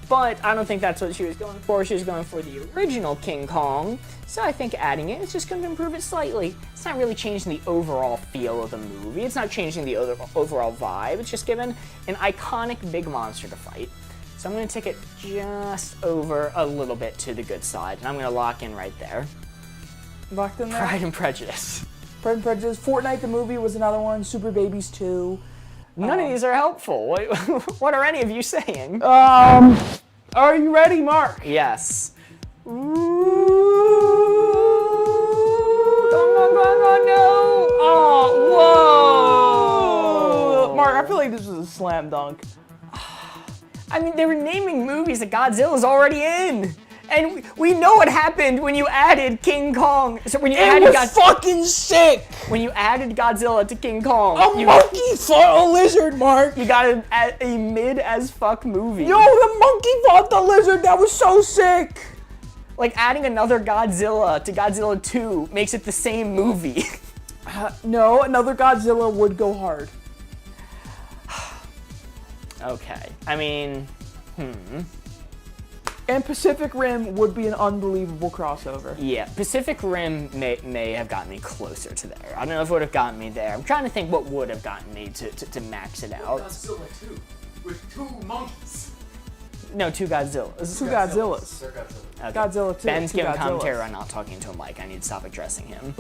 But I don't think that's what she was going for. She was going for the original King Kong. So I think adding it is just going to improve it slightly. It's not really changing the overall feel of the movie. It's not changing the overall vibe. It's just giving an iconic big monster to fight. So I'm going to take it just over a little bit to the good side. And I'm going to lock in right there.
Locked in there?
Pride and Prejudice.
Pride and Prejudice. Fortnite the movie was another one. Super Babies 2.
None of these are helpful. What are any of you saying?
Are you ready, Mark?
Yes.
Ooh.
No! Oh, whoa!
Mark, I feel like this was a slam dunk.
I mean, they were naming movies that Godzilla's already in. And we know what happened when you added King Kong. So when you added
fucking sick!
When you added Godzilla to King Kong,
A monkey fought a lizard, Mark!
you got a mid-as-fuck movie.
Yo, the monkey fought the lizard! That was so sick!
Like, adding another Godzilla to Godzilla 2 makes it the same movie.
No, another Godzilla would go hard.
Okay. I mean,
And And Pacific Rim would be an unbelievable crossover.
Yeah, Pacific Rim may have gotten me closer to there. I don't know if it would have gotten me there. I'm trying to think what would have gotten me to max it out.
Godzilla 2 with 2 monkeys.
No, 2 Godzillas.
Two Godzillas.
They're Godzilla.
Okay.
Godzilla 2.
Ben's
two
giving
Godzillas.
commentary on not talking to a mic. I need to stop addressing him.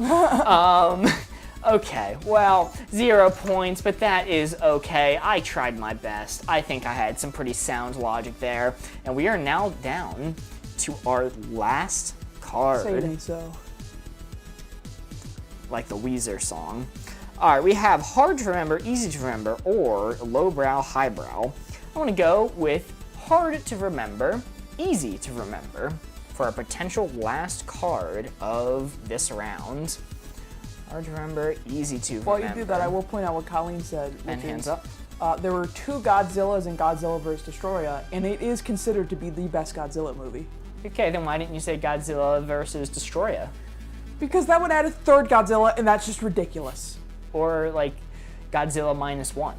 Okay, well, 0 points, but that is okay. I tried my best. I think I had some pretty sound logic there. And we are now down to our last card.
Say it ain't so.
Like the Weezer song. All right, we have hard to remember, easy to remember, or lowbrow, highbrow. I want to go with hard to remember, easy to remember for our potential last card of this round. Hard to remember, easy to remember.
While you do that, I will point out what Colleen said.
And
which
hands
is,
up.
There were 2 Godzillas in Godzilla vs. Destroya, and it is considered to be the best Godzilla movie.
Okay, then why didn't you say Godzilla versus Destroya?
Because that would add a 3rd Godzilla, and that's just ridiculous.
Or like Godzilla -1.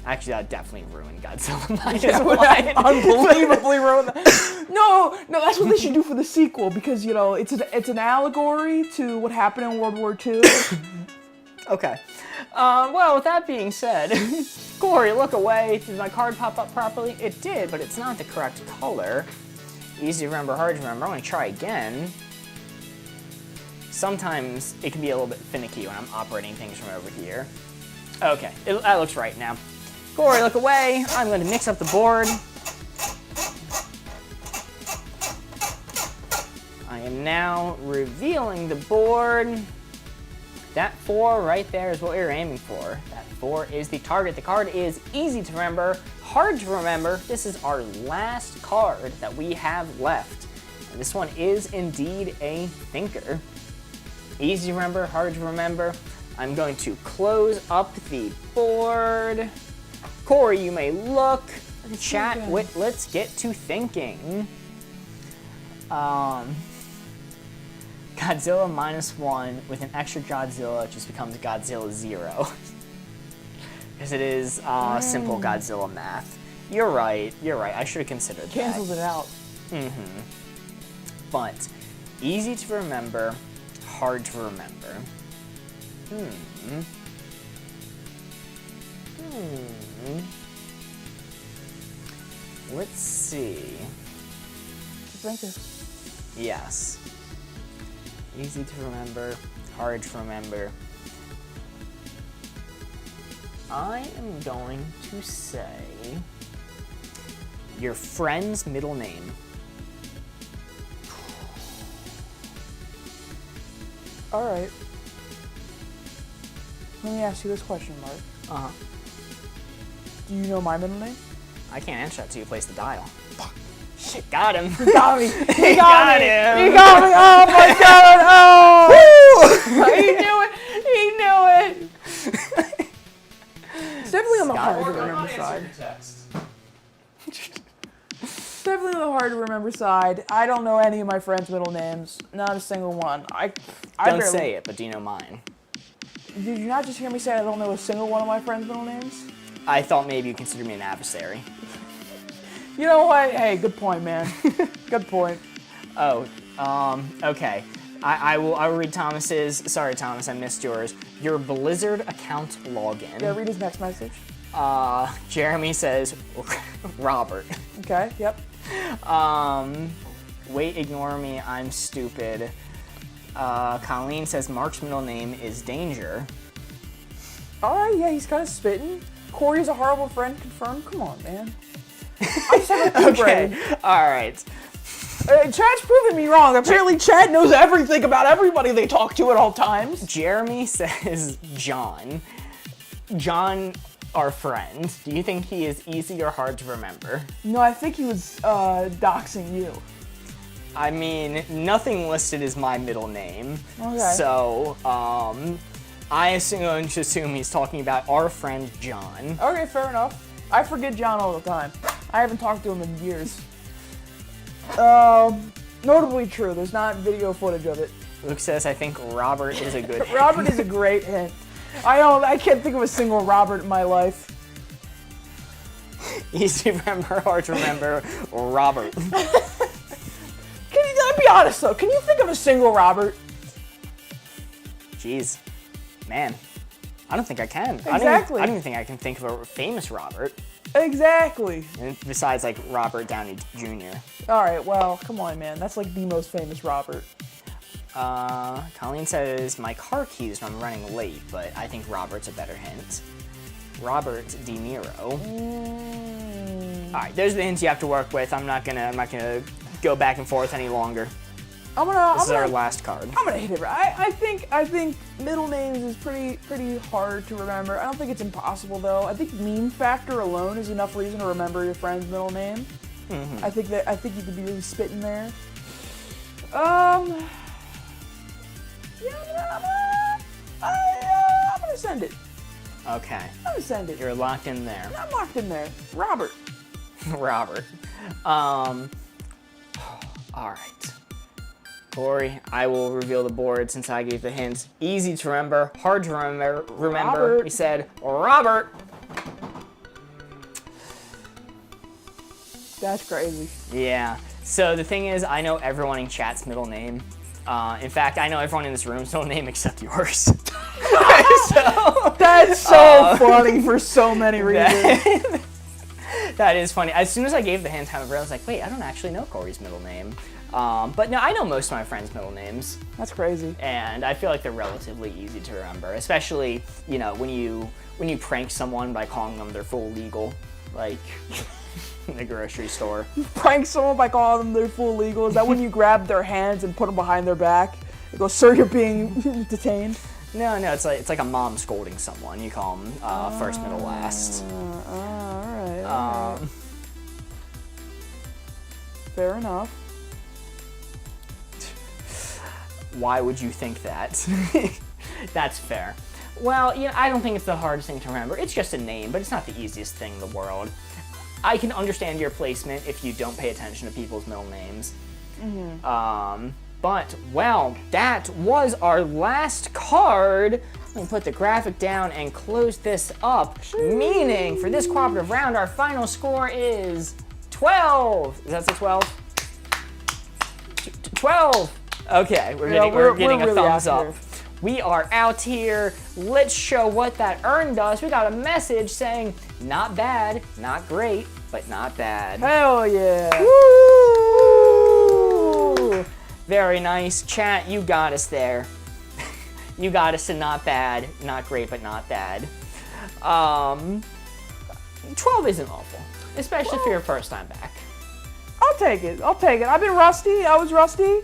Actually, that definitely ruined Godzilla -1.
That would unbelievably ruin that. No, that's what they should do for the sequel, because, you know, it's an allegory to what happened in World War II.
Okay. Well, with that being said, Corey, look away. Did my card pop up properly? It did, but it's not the correct color. Easy to remember, hard to remember. I'm going to try again. Sometimes it can be a little bit finicky when I'm operating things from over here. Okay, that looks right now. Corey, look away. I'm going to mix up the board. I am now revealing the board. That 4 right there is what we were aiming for. That 4 is the target. The card is easy to remember, hard to remember. This is our last card that we have left. And this one is indeed a thinker. Easy to remember, hard to remember. I'm going to close up the board. Corey, you may look, chat, let's get to thinking. Godzilla -1 with an extra Godzilla just becomes Godzilla 0. Because it is simple Godzilla math. You're right, I should have considered that.
Cancels it out.
But easy to remember, hard to remember. Let's see.
Thank you.
Yes. Easy to remember, hard to remember. I am going to say your friend's middle name.
All right. Let me ask you this question, Mark.
Uh-huh.
Do you know my middle name?
I can't answer that till you place the dial. Fuck. Shit, got him.
He got me. He
got
me.
him.
He got me. Oh my god. Oh. He knew it. He knew it. It's definitely on the hard to remember side. It's definitely on the hard to remember side. I don't know any of my friends' middle names. Not a single one. I
Don't
barely,
say it, but do you know mine?
Did you not just hear me say I don't know a single one of my friends' middle names?
I thought maybe you considered me an adversary.
You know what? Hey, good point, man. Good point.
Oh, okay. I will read Thomas's. Sorry, Thomas, I missed yours. Your Blizzard account login.
Yeah, read his next message.
Jeremy says, Robert.
Okay, yep.
Wait, ignore me, I'm stupid. Colleen says Mark's middle name is Danger.
Alright, yeah, he's kind of spitting. Corey's a horrible friend, confirmed. Come on, man. I just have a
Okay, alright.
Chad's proven me wrong. Apparently Chad knows everything about everybody they talk to at all times.
Jeremy says John. John, our friend. Do you think he is easy or hard to remember?
No, I think he was doxing you.
I mean, nothing listed is my middle name.
Okay.
So, I going to assume he's talking about our friend John.
Okay, fair enough. I forget John all the time. I haven't talked to him in years. Notably true. There's not video footage of it.
Luke says, I think Robert is a good hint.
Robert is a great hint. I can't think of a single Robert in my life.
Easy to remember, hard to remember, Robert.
honest though, can you think of a single Robert?
Jeez, man, I don't think I can.
Exactly.
I don't even think I can think of a famous Robert.
Exactly.
And besides, like, Robert Downey Jr.
All right, well, come on, man. That's like the most famous Robert.
Colleen says, my car keys when I'm running late, but I think Robert's a better hint. Robert De Niro. All right, there's the hints you have to work with. I'm not gonna go back and forth any longer. This is our last card.
I'm gonna hit it. I think middle names is pretty hard to remember. I don't think it's impossible though. I think meme factor alone is enough reason to remember your friend's middle name.
Mm-hmm.
I think you could be really spitting there. I'm gonna send it.
Okay.
I'm gonna send it.
You're locked in there.
I'm locked in there. Robert.
Robert. All right. Corey, I will reveal the board since I gave the hints. Easy to remember, hard to remember.
Robert.
We said Robert.
That's crazy.
Yeah. So the thing is, I know everyone in chat's middle name. In fact, I know everyone in this room's middle name except yours. So,
that's so funny for so many reasons.
That is funny. As soon as I gave the hint, I was like, wait, I don't actually know Corey's middle name. But no, I know most of my friends' middle names.
That's crazy.
And I feel like they're relatively easy to remember, especially, you know, when you prank someone by calling them their full legal, like in the grocery store.
Prank someone by calling them their full legal? Is that when you grab their hands and put them behind their back? You go, sir, you're being detained.
No, it's like a mom scolding someone. You call them first, middle, last.
All right. Fair enough.
Why would you think that? That's fair. Well, you know, I don't think it's the hardest thing to remember. It's just a name, but it's not the easiest thing in the world. I can understand your placement if you don't pay attention to people's middle names. Mm-hmm. But, well, that was our last card. Let me put the graphic down and close this up. Meaning, for this cooperative round, our final score is 12. Is that the 12? 12. Okay, we're getting a
really
thumbs
out
up.
here.
We are out here. Let's show what that earned us. We got a message saying, not bad, not great, but not bad.
Hell yeah.
Woo! Very nice. Chat, you got us there. You got us to not bad, not great, but not bad. 12 isn't awful, especially for your first time back.
I'll take it. I've been rusty. I was rusty.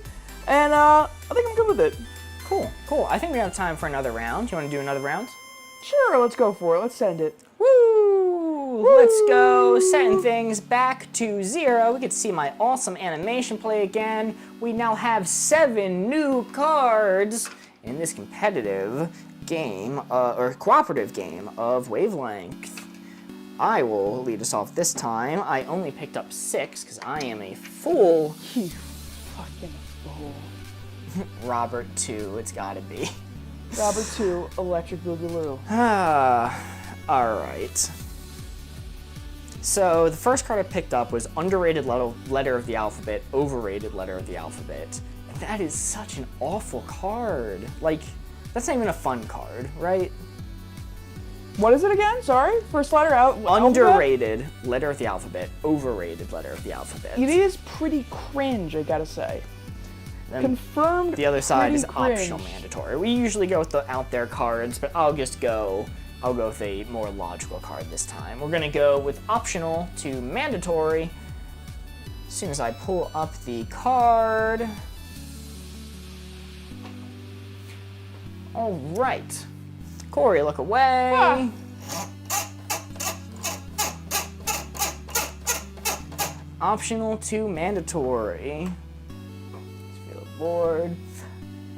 And I think I'm good with it.
Cool. I think we have time for another round. You want to do another round?
Sure, let's go for it. Let's send it.
Woo! Let's go. Setting things back to 0. We get to see my awesome animation play again. We now have 7 new cards in this competitive game, or cooperative game of Wavelength. I will lead us off this time. I only picked up 6 because I am a fool.
You fucking fool.
Robert 2, it's gotta be.
Robert 2, Electric Boogaloo.
Alright. So the first card I picked up was underrated letter of the alphabet, overrated letter of the alphabet. And that is such an awful card. Like, that's not even a fun card, right?
What is it again? Sorry? First letter out.
Underrated letter of the alphabet, overrated letter of the alphabet.
It is pretty cringe, I gotta say.
Then
Confirmed.
the other side is
cringe.
optional mandatory. We usually go with the out there cards, but I'll go with a more logical card this time. We're gonna go with optional to mandatory. As soon as I pull up the card. All right. Corey, look away.
Ah.
Optional to mandatory. Board.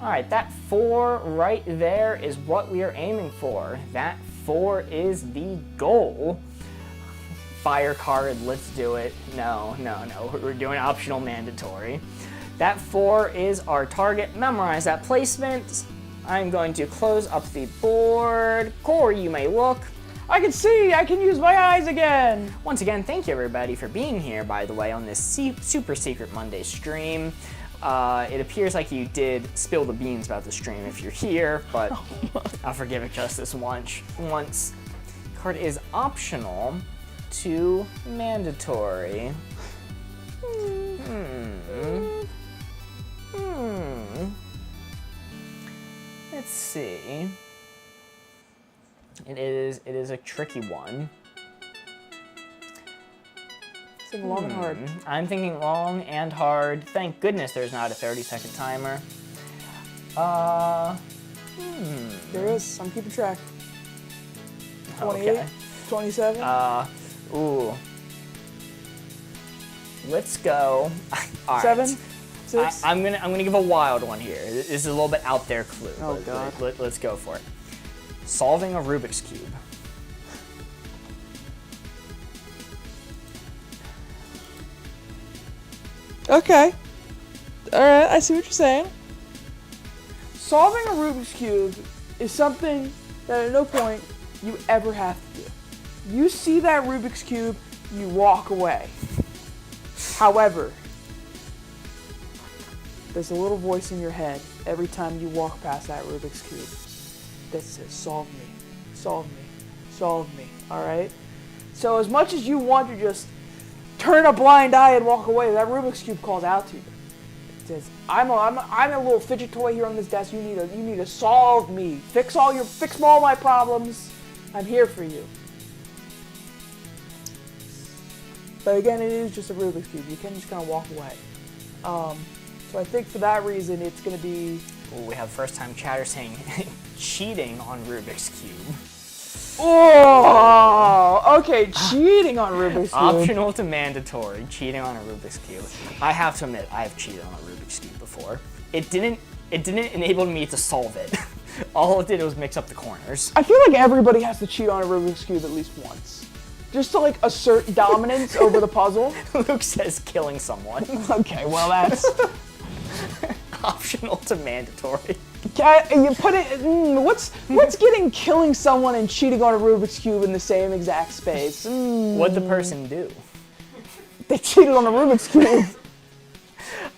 All right, that 4 right there is what we are aiming for. That 4 is the goal. Fire card, let's do it. No, we're doing optional mandatory. That 4 is our target. Memorize that placement. I'm going to close up the board. Corey, you may look.
I can see. I can use my eyes again.
Once again, thank you everybody for being here, by the way, on this super secret Monday stream. It appears like you did spill the beans about the stream if you're here, but I'll forgive it just this once. Card is optional to mandatory. Let's see. It is a tricky one.
Think long and hard.
I'm thinking long and hard. Thank goodness there's not a 30-second timer.
There is. I'm keeping track. 28,
Okay.
27.
Ooh. Let's go. All right.
7, 6.
I'm gonna give a wild one here. This is a little bit out there clue.
Oh, God.
Let's go for it. Solving a Rubik's Cube.
Okay. All right, I see what you're saying. Solving a Rubik's Cube is something that at no point you ever have to do. You see that Rubik's Cube, you walk away. However, there's a little voice in your head every time you walk past that Rubik's Cube that says, solve me, solve me, solve me, all right? So as much as you want to just turn a blind eye and walk away, that Rubik's Cube calls out to you. It says, I'm a little fidget toy here on this desk. You need to solve me. Fix all my problems. I'm here for you. But again, it is just a Rubik's Cube. You can just kind of walk away. So I think for that reason, it's going to be...
Ooh, we have first-time chatter saying cheating on Rubik's Cube.
Oh, okay, cheating on Rubik's Cube.
Optional to mandatory, cheating on a Rubik's Cube. I have to admit, I have cheated on a Rubik's Cube before. It didn't enable me to solve it. All it did was mix up the corners.
I feel like everybody has to cheat on a Rubik's Cube at least once. Just to, like, assert dominance over the puzzle.
Luke says killing someone.
Okay, well, that's...
Optional to mandatory.
You put it... what's getting killing someone and cheating on a Rubik's Cube in the same exact space?
What'd the person do?
They cheated on a Rubik's Cube.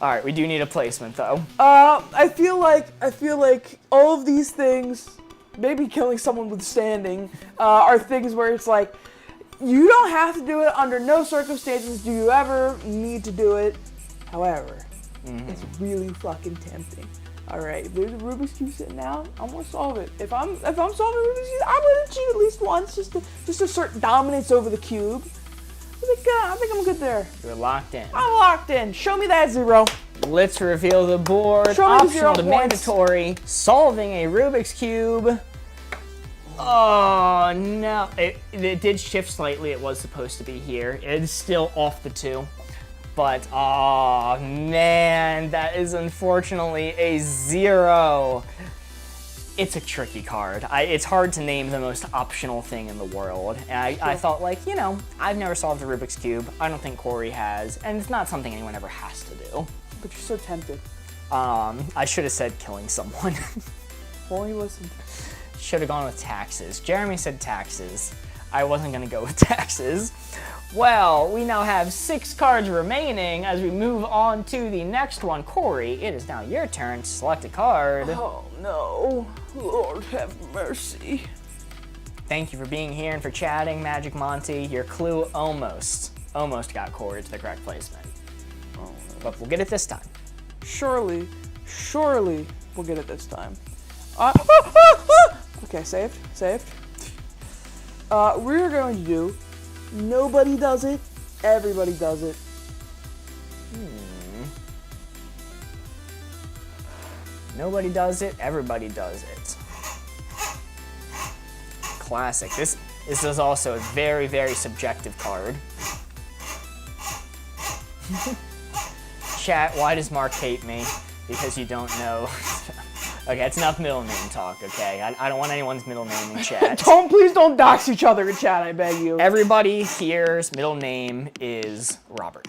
All right, we do need a placement, though.
I feel like all of these things, maybe killing someone with standing, are things where it's like, you don't have to do it. Under no circumstances do you ever need to do it. However, it's really fucking tempting. All right, if there's a Rubik's Cube sitting out, I'm gonna solve it. If I'm solving a Rubik's Cube, I'm gonna cheat at least once, just to assert dominance over the cube. I think I'm good there.
You're locked in.
I'm locked in. Show me that 0.
Let's reveal the board.
Show me the
Optional
0
to
points.
mandatory. Solving a Rubik's Cube. Oh no! It did shift slightly. It was supposed to be here. It's still off the 2. But, oh man, that is unfortunately a 0. It's a tricky card. It's hard to name the most optional thing in the world. And I thought, like, you know, I've never solved a Rubik's Cube. I don't think Corey has. And it's not something anyone ever has to do.
But you're so tempted.
I should have said killing someone.
Only listen.
Should have gone with taxes. Jeremy said taxes. I wasn't going to go with taxes. Well, we now have 6 cards remaining as we move on to the next one. Corey, it is now your turn to select a card.
Oh no, Lord have mercy.
Thank you for being here and for chatting, Magic Monty. Your clue almost got Corey to the correct placement.
Oh, no.
But we'll get it this time.
Surely we'll get it this time. Okay, saved. We're going to do nobody does it, everybody does it.
Nobody does it, everybody does it. Classic. This is also a very, very subjective card. Chat, why does Mark hate me? Because you don't know. Okay, it's enough middle name talk, okay? I don't want anyone's middle name in chat.
Please don't dox each other in chat, I beg you.
Everybody here's middle name is Robert.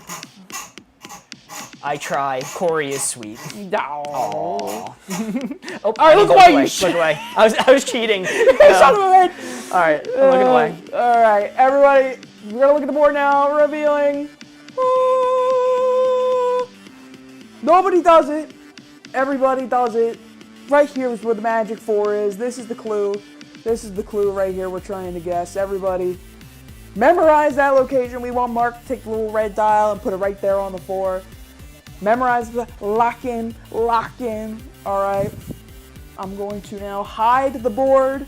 I try. Corey is sweet.
No.
Oh,
All right, look away, you
look away. I was cheating.
Son of a bitch.
All right, I'm looking away.
All right, everybody, we're gonna look at the board now. Revealing. Nobody does it. Everybody does it. Right here is where the magic 4 is. This is the clue. This is the clue right here we're trying to guess. Everybody, memorize that location. We want Mark to take the little red dial and put it right there on the 4. Memorize the lock in. All right. I'm going to now hide the board.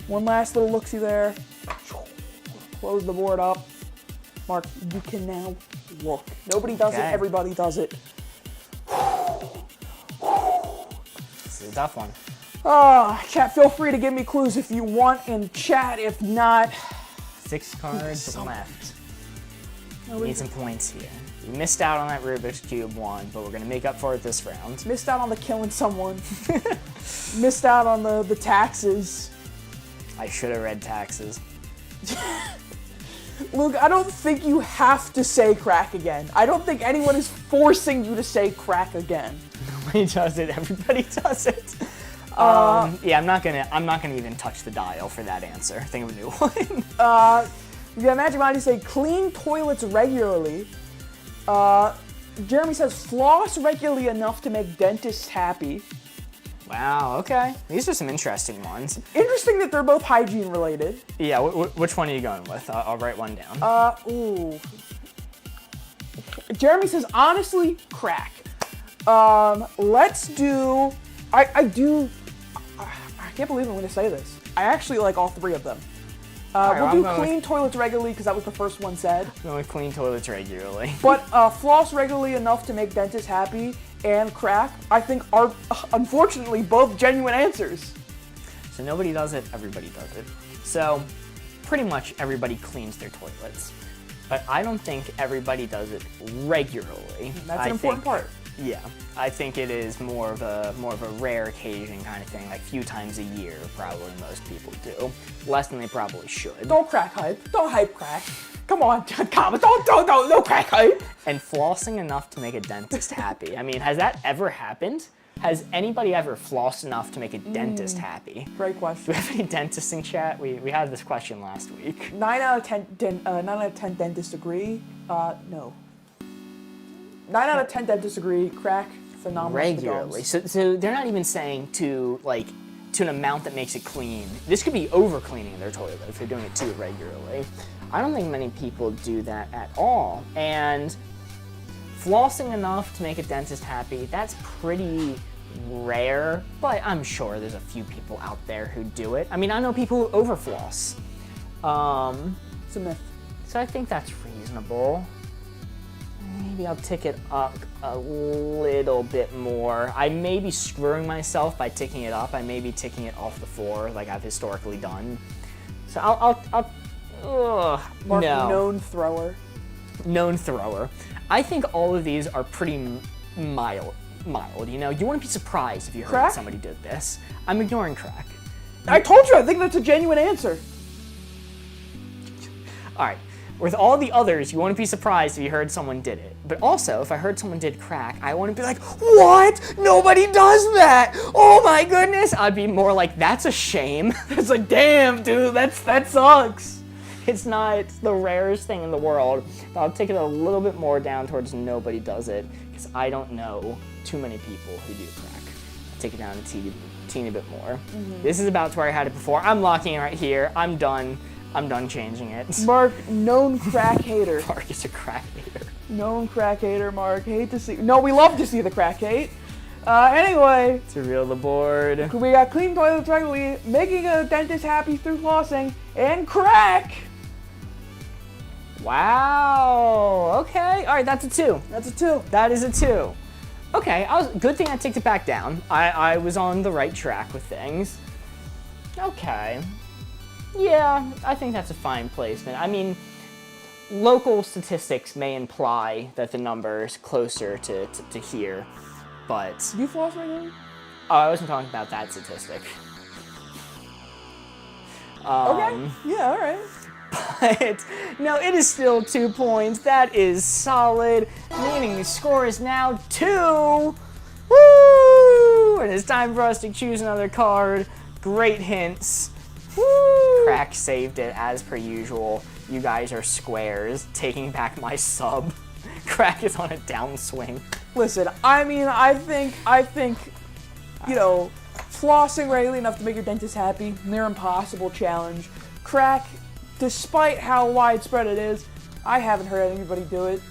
One last little look-see there. Close the board up. Mark, you can now look. Nobody does it.
Okay.
Everybody does it.
This is a tough one.
Chat, feel free to give me clues if you want in chat. If not,
6 cards left.
nobody
Need some points here. You missed out on that Rubik's Cube one, but we're gonna make up for it this round.
missed out on the killing someone. Missed out on the taxes.
I should have read taxes.
Luke, I don't think you have to say crack again. I don't think anyone is forcing you to say crack again.
Nobody does it. Everybody does it. Yeah, I'm not gonna even touch the dial for that answer. Think of a new one.
You got Magic Mighty say clean toilets regularly. Jeremy says floss regularly enough to make dentists happy.
Wow. Okay. These are some interesting ones.
Interesting that they're both hygiene related.
Yeah. Which one are you going with? I'll write one down.
Ooh. Jeremy says honestly, crack. Let's do. I can't believe I'm going to say this. I actually like all 3 of them.
right,
We'll
I'm
do
going
clean toilets regularly because that was the first one said.
I'm going with clean toilets regularly.
But floss regularly enough to make dentists happy and crack, I think, are unfortunately both genuine answers.
So nobody does it. Everybody does it. So pretty much everybody cleans their toilets, but I don't think everybody does it regularly.
That's an important part.
Yeah, I think it is more of a rare occasion kind of thing, like a few times a year, probably most people do. Less than they probably should.
Don't crack hype. Don't hype crack. Come on, comment. Don't crack hype.
And flossing enough to make a dentist happy. I mean, has that ever happened? Has anybody ever flossed enough to make a dentist happy?
Great
Do
question.
we have any dentists in chat? We had this question last week.
9 out of 10 dentists agree. No. 9 out of 10 dentists agree. Crack, phenomenal.
Regularly. So they're not even saying to an amount that makes it clean. This could be over cleaning their toilet if they're doing it too regularly. I don't think many people do that at all. And flossing enough to make a dentist happy, that's pretty rare, but I'm sure there's a few people out there who do it. I mean, I know people who overfloss.
It's a myth.
So I think that's reasonable. Maybe I'll tick it up a little bit more. I may be screwing myself by ticking it up. I may be ticking it off the 4 like I've historically done. So
Mark,
no.
known thrower.
Known thrower. I think all of these are pretty mild, you know? You wouldn't be surprised if you heard
Crack?
somebody did this. I'm ignoring crack.
I told you, I think that's a genuine answer.
All right. With all the others, you wouldn't be surprised if you heard someone did it. But also, if I heard someone did crack, I wouldn't be like, what? Nobody does that. Oh my goodness. I'd be more like, that's a shame.
It's like, damn, dude, that sucks.
It's not the rarest thing in the world. But I'll take it a little bit more down towards nobody does it, because I don't know too many people who do crack. I'll take it down a teeny bit more. This is about to where I had it before. I'm locking it right here. I'm done changing it.
Mark, known crack hater.
Mark is a crack hater.
Known crack hater, Mark. Hate to see. No, we love to see the crack hate. Anyway,
To reel the board.
we got clean toilets regularly, making a dentist happy through flossing, and crack.
Wow. Okay. All right. That's a 2.
That's a 2.
That is a 2. Okay. Good thing I ticked it back down. I was on the right track with things. Okay. Yeah, I think that's a fine placement. I mean, local statistics may imply that the number is closer to here, but
Do you floss regularly?
I wasn't talking about that statistic.
Okay. Yeah, all right.
But no, it is still 2 points. That is solid, meaning the score is now 2. Woo! And it's time for us to choose another card. Great hints. Woo! Crack saved it as per usual. You guys are squares, taking back my sub. Crack is on a downswing.
Listen, I mean, I think, you know, flossing regularly enough to make your dentist happy, near impossible challenge. Crack, despite how widespread it is, I haven't heard anybody do it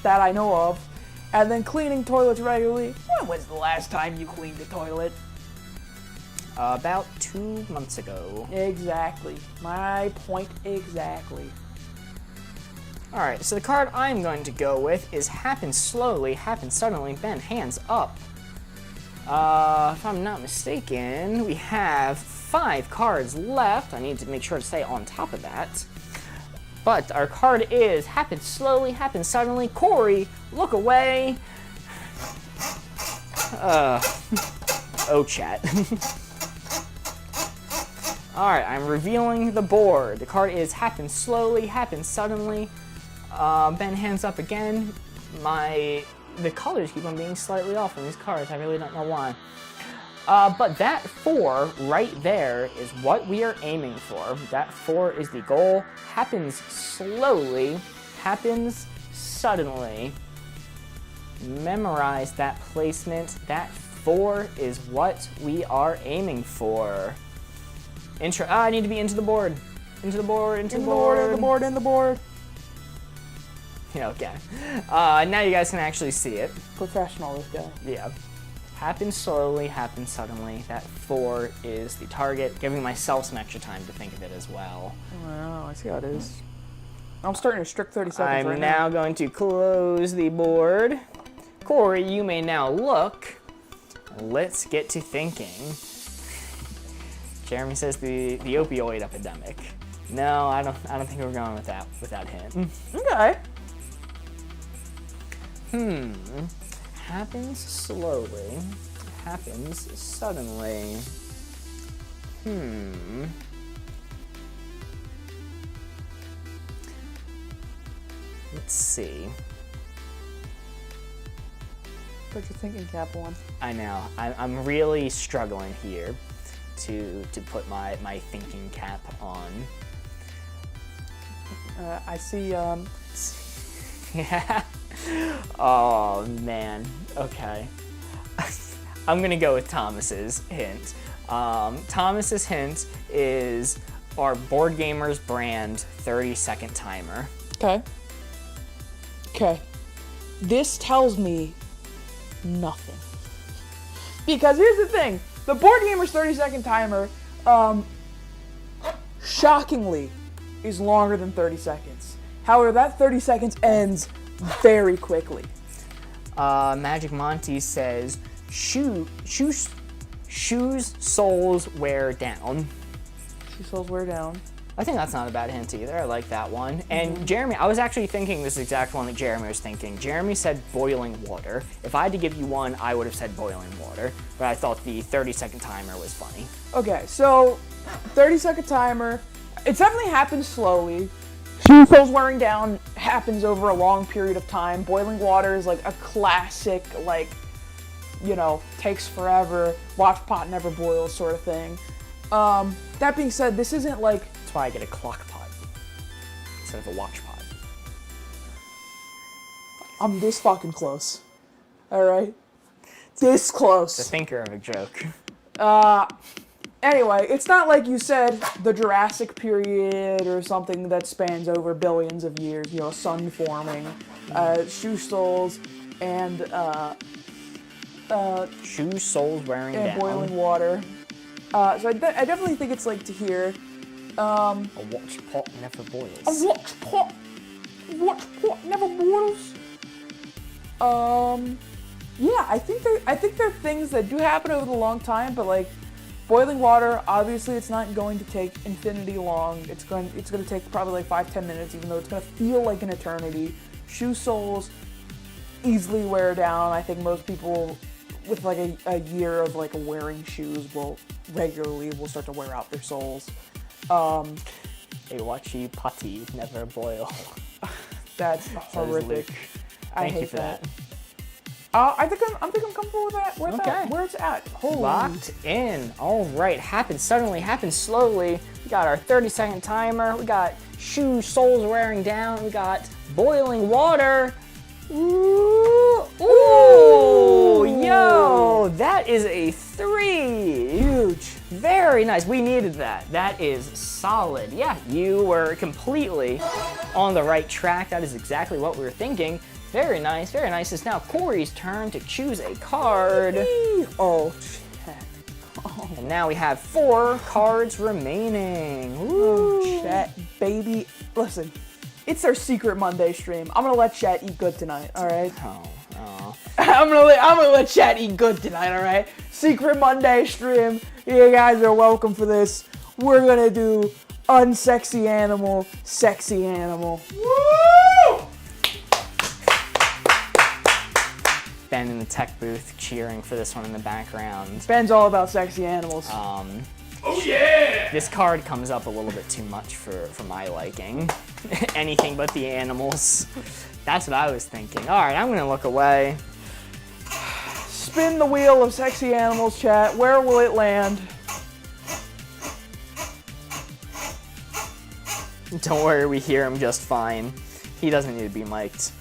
that I know of. And then cleaning toilets regularly. When was the last time you cleaned a toilet?
About 2 months ago.
Exactly. My point exactly.
Alright, so the card I'm going to go with is Happen Slowly, Happen Suddenly, Ben, hands up. If I'm not mistaken, we have 5 cards left. I need to make sure to stay on top of that. But our card is Happen Slowly, Happen Suddenly. Corey, look away. Oh, chat. Alright, I'm revealing the board. The card is Happen Slowly, Happen Suddenly. Ben, hands up again. The colors keep on being slightly off on these cards. I really don't know why. But that 4 right there is what we are aiming for. That 4 is the goal. Happens slowly, happens suddenly. Memorize that placement. That 4 is what we are aiming for. I need to be into the board. Into the board, into the board.
In the board, in the board.
Okay. Now you guys can actually see it.
Professional, this guy.
Yeah. Happen slowly, happen suddenly. That 4 is the target, giving myself some extra time to think of it as well.
Wow, I see how it is. I'm starting a strict 30 seconds
I'm
right
now going to close the board. Corey, you may now look. Let's get to thinking. Jeremy says the opioid epidemic. No, I don't think we're going with that hint.
Okay.
Happens slowly, happens suddenly. Let's see.
Put your thinking cap on.
I know. I'm really struggling here to put my thinking cap on.
I see,
Yeah. Oh, man. Okay. I'm going to go with Thomas's hint. Thomas's hint is our Board Gamers brand 30-second timer.
Okay. Okay. This tells me nothing. Because here's the thing. The Board Gamers 30-second timer, shockingly, is longer than 30 seconds. However, that 30 seconds ends very quickly.
Magic Monty says, shoes soles wear down.
Shoe soles wear down.
I think that's not a bad hint either. I like that one. And Jeremy, I was actually thinking this exact one that Jeremy was thinking. Jeremy said boiling water. If I had to give you one, I would have said boiling water. But I thought the 30-second timer was funny.
Okay, so 30-second timer. It definitely happens slowly. Shoe soles wearing down happens over a long period of time. Boiling water is like a classic, like, you know, takes forever, watch pot never boils sort of thing. That being said, this isn't like...
That's why I get a clock pot instead of a watch pot.
I'm this fucking close. Alright? This close.
The thinker of a joke.
Anyway, it's not like you said the Jurassic period or something that spans over billions of years, you know, sun forming, shoe soles, and
Shoe soles wearing down.
boiling water. So I definitely think it's like to hear.
A watch pot never boils.
A watch pot never boils. Yeah, I think there are things that do happen over the long time, but like boiling water, obviously it's not going to take infinity long. It's going to take probably like 5-10 minutes, even though it's going to feel like an eternity. Shoe soles easily wear down. I think most people with like a year of like wearing shoes will start to wear out their soles.
A watchy potty never boil.
That's horrific. I
Thank you
hate
for that.
I think I'm comfortable with that. Where it's at. Holy.
Locked in. All right. Happens suddenly, happens slowly. We got our 30-second timer. We got shoe soles wearing down. We got boiling water.
Ooh.
Ooh, yo, that is a 3.
Huge.
Very nice. We needed that. That is solid. Yeah, you were completely on the right track. That is exactly what we were thinking. Very nice, very nice. It's now Corey's turn to choose a card.
Oh, shit.
And now we have 4 cards remaining.
Oh,
Ooh.
Chat, baby. Listen, it's our Secret Monday stream. I'm gonna let Chat eat good tonight, alright?
Oh.
I'm gonna let Chat eat good tonight, alright? Secret Monday stream. You guys are welcome for this. We're gonna do unsexy animal, sexy animal.
Woo!
Ben in the tech booth cheering for this one in the background.
Ben's all about sexy animals.
Oh yeah!
This card comes up a little bit too much for my liking. Anything but the animals. That's what I was thinking. All right, I'm gonna look away.
Spin the wheel of sexy animals, Chat. Where will it land?
Don't worry, we hear him just fine. He doesn't need to be mic'd.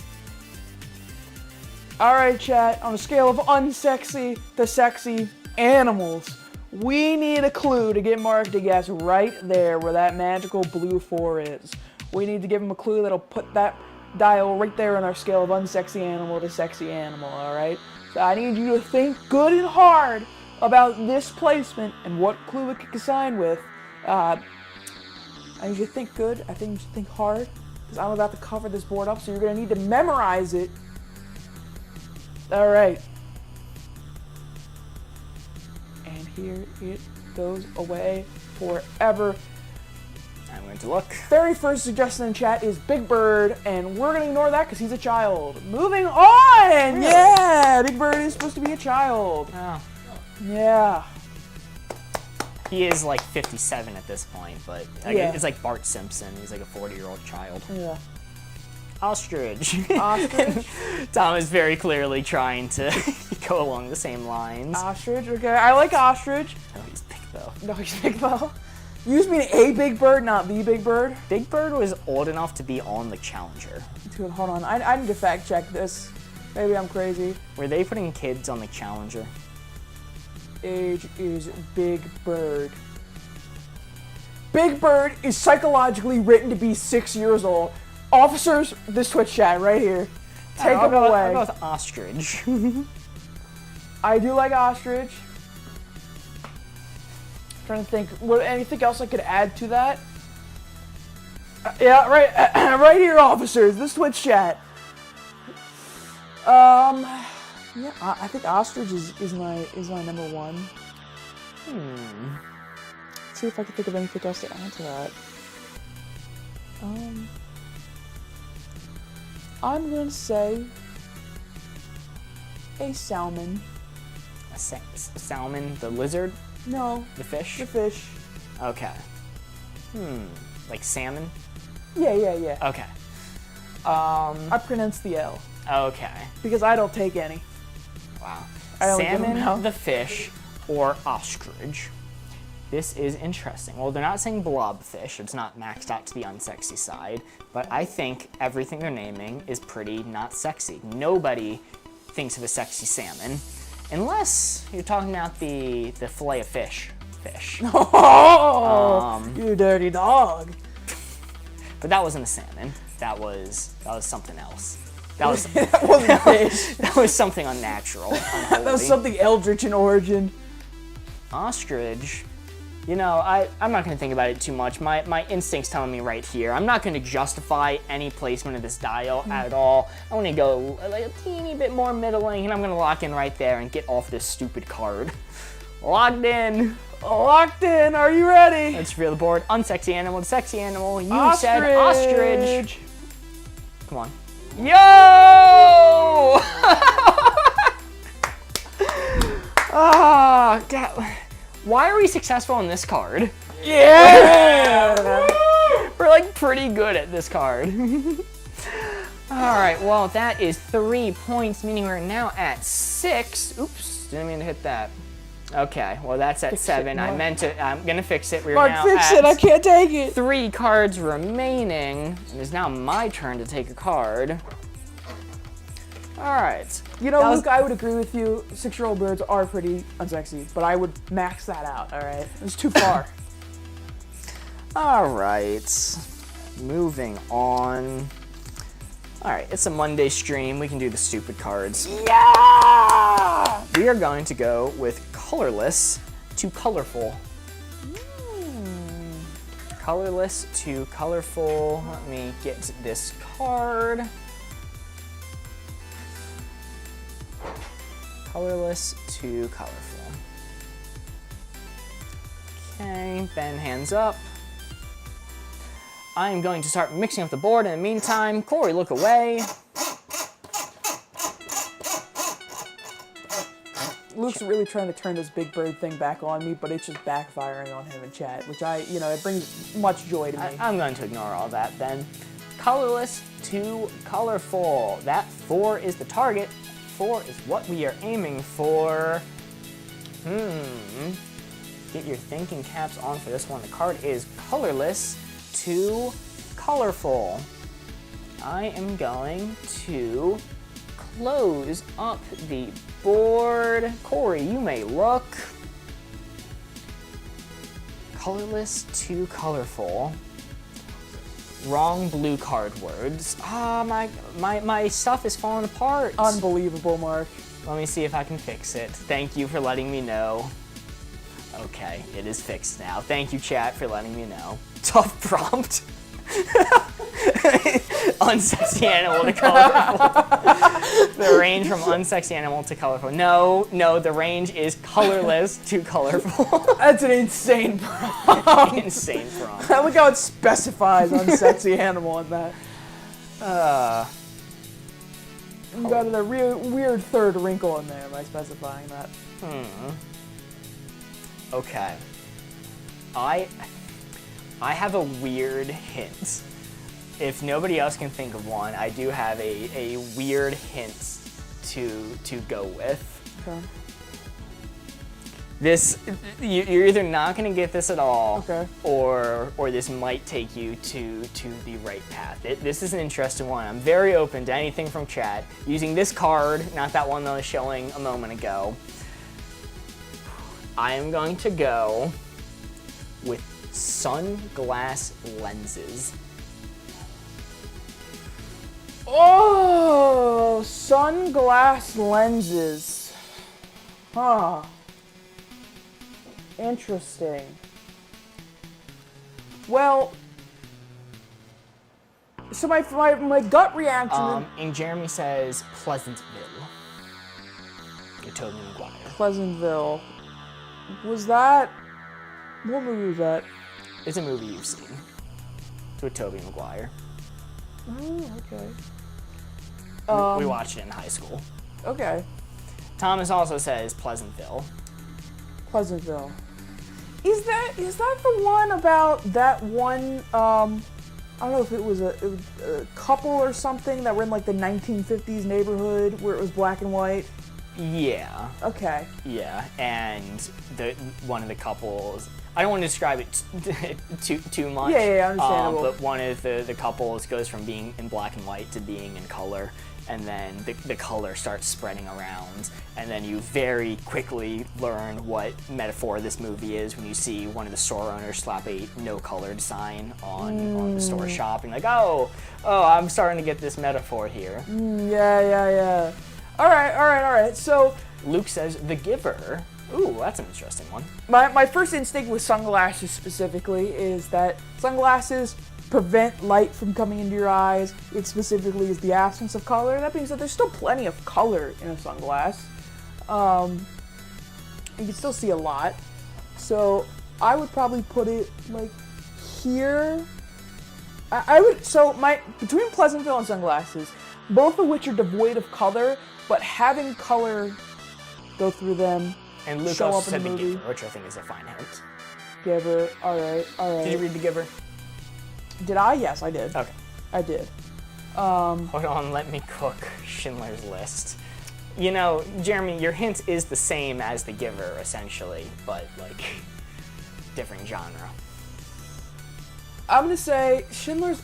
Alright, Chat, on a scale of unsexy to sexy animals, we need a clue to get Mark to guess right there where that magical blue 4 is. We need to give him a clue that'll put that dial right there on our scale of unsexy animal to sexy animal, alright? So I need you to think good and hard about this placement and what clue it could assign with. I need you to think good, I think you should think hard, because I'm about to cover this board up, so you're going to need to memorize it. All right. And here it goes away forever.
I'm going to look.
Very first suggestion in chat is Big Bird, and we're going to ignore that because he's a child. Moving on!
Really?
Yeah! Big Bird is supposed to be a child.
Oh.
Yeah.
He is like 57 at this point, but
Yeah.
it's like Bart Simpson. He's like a 40-year-old child.
Yeah.
Ostrich.
Ostrich?
Tom is very clearly trying to go along the same lines.
Ostrich, okay. I like ostrich.
Oh, he's big though.
No, he's Big Bird. You just mean a Big Bird, not the Big Bird?
Big Bird was old enough to be on the Challenger.
Dude, hold on. I need to fact check this. Maybe I'm crazy.
Were they putting kids on the Challenger?
Age is Big Bird. Big Bird is psychologically written to be 6 years old. Officers, this Twitch chat right here. Take
I'll
him
go,
away.
I'll go with Ostrich.
I do like ostrich. Trying to think, what anything else I could add to that? Yeah, right, right here, officers. This Twitch chat. Yeah, I think ostrich is my number one. Let's see if I can think of anything else to add to that. I'm gonna say a salmon.
A salmon, the lizard,
No,
the fish?
the fish.
Okay. Like salmon?
Yeah.
Okay.
I pronounce the L
Okay.
because I don't take any.
Wow.
I only give 'em
Salmon,
out.
the fish, or ostrich. This is interesting. Well, they're not saying blobfish. It's not maxed out to the unsexy side. But I think everything they're naming is pretty not sexy. Nobody thinks of a sexy salmon. Unless you're talking about the fillet of fish.
Oh, you dirty dog.
But that wasn't a salmon. That was something else. That was
That wasn't fish.
that was something unnatural.
That was something eldritch in origin.
Ostrich. You know, I'm not going to think about it too much. My instinct's telling me right here. I'm not going to justify any placement of this dial at all. I want to go like a teeny bit more middling, and I'm going to lock in right there and get off this stupid card. Locked in.
Locked in. Are you ready?
Let's reveal the board. Unsexy animal to sexy animal. You said ostrich. Come on. Yo! Ah, God. Why are we successful in this card?
Yeah.
We're like pretty good at this card. All right, well, that is 3 points, meaning we're now at 6. Oops, didn't mean to hit that. Okay, well, that's at 7. I'm gonna fix it. We're
Mark,
now
fix
at
it. I can't take it.
3 cards remaining. It is now my turn to take a card. All right.
You know,
That was-
Luke, I would agree with you. 6-year-old birds are pretty unsexy, but I would max that out, all right? It's too far.
All right. Moving on. All right, it's a Monday stream. We can do the stupid cards.
Yeah!
We are going to go with colorless to colorful. Colorless to colorful. Let me get this card. Colorless to colorful. Okay, Ben, hands up. I am going to start mixing up the board. In the meantime, Corey, look away.
Luke's really trying to turn this Big Bird thing back on me, but it's just backfiring on him in chat, which it brings much joy to me.
I'm going to ignore all that then. Colorless to colorful. That 4 is the target. 4 is what we are aiming for. Get your thinking caps on for this one. The card is colorless to colorful. I am going to close up the board. Corey, you may look. Colorless to colorful. Wrong blue card words. Ah, my stuff is falling apart.
Unbelievable, Mark.
Let me see if I can fix it. Thank you for letting me know. Okay, it is fixed now. Thank you, chat, for letting me know. Tough prompt. Unsexy animal to colorful. The range from unsexy animal to colorful. No, the range is colorless to colorful.
That's an insane prompt.
Insane prompt.
I look how it specifies unsexy animal in that. You got a real weird third wrinkle in there by specifying that.
Okay. I have a weird hint. If nobody else can think of one, I do have a weird hint to go with.
Okay.
This, you're either not gonna get this at all,
Okay.
or this might take you to the right path. This is an interesting one. I'm very open to anything from chat. Using this card, not that one that I was showing a moment ago, I am going to go with sunglass lenses.
Oh, sunglass lenses. Huh. Interesting. Well, so my gut reaction.
And Jeremy says Pleasantville. You're Tobey Maguire.
Pleasantville. Was that? What movie was that?
It's a movie you've seen. It's with Tobey Maguire.
Oh, okay.
We watched it in high school.
Okay.
Thomas also says Pleasantville.
Pleasantville. Is that the one about that one? I don't know if it was a couple or something that were in like the 1950s neighborhood where it was black and white.
Yeah.
Okay.
Yeah, and one of the couples. I don't want to describe it too much.
Yeah, understandable.
But one of the couples goes from being in black and white to being in color, and then the color starts spreading around, and then you very quickly learn what metaphor this movie is when you see one of the store owners slap a no colored sign on the store shop, and like, oh, I'm starting to get this metaphor here.
Yeah. All right. So
Luke says The Giver. Ooh, that's an interesting one.
my first instinct with sunglasses specifically is that sunglasses prevent light from coming into your eyes. It specifically is the absence of color. That being said, there's still plenty of color in a sunglass. You can still see a lot. So I would probably put it like here. Between Pleasantville and sunglasses, both of which are devoid of color, but having color go through them.
And Luke
Show
also
up in
said
the
The
movie.
Giver, which I think is a fine hint.
Giver. All right.
Did you read The Giver?
Did I? Yes, I did.
Okay.
I did.
Hold on, let me cook Schindler's List. You know, Jeremy, your hint is the same as The Giver, essentially, but, like, different genre.
I'm gonna say Schindler's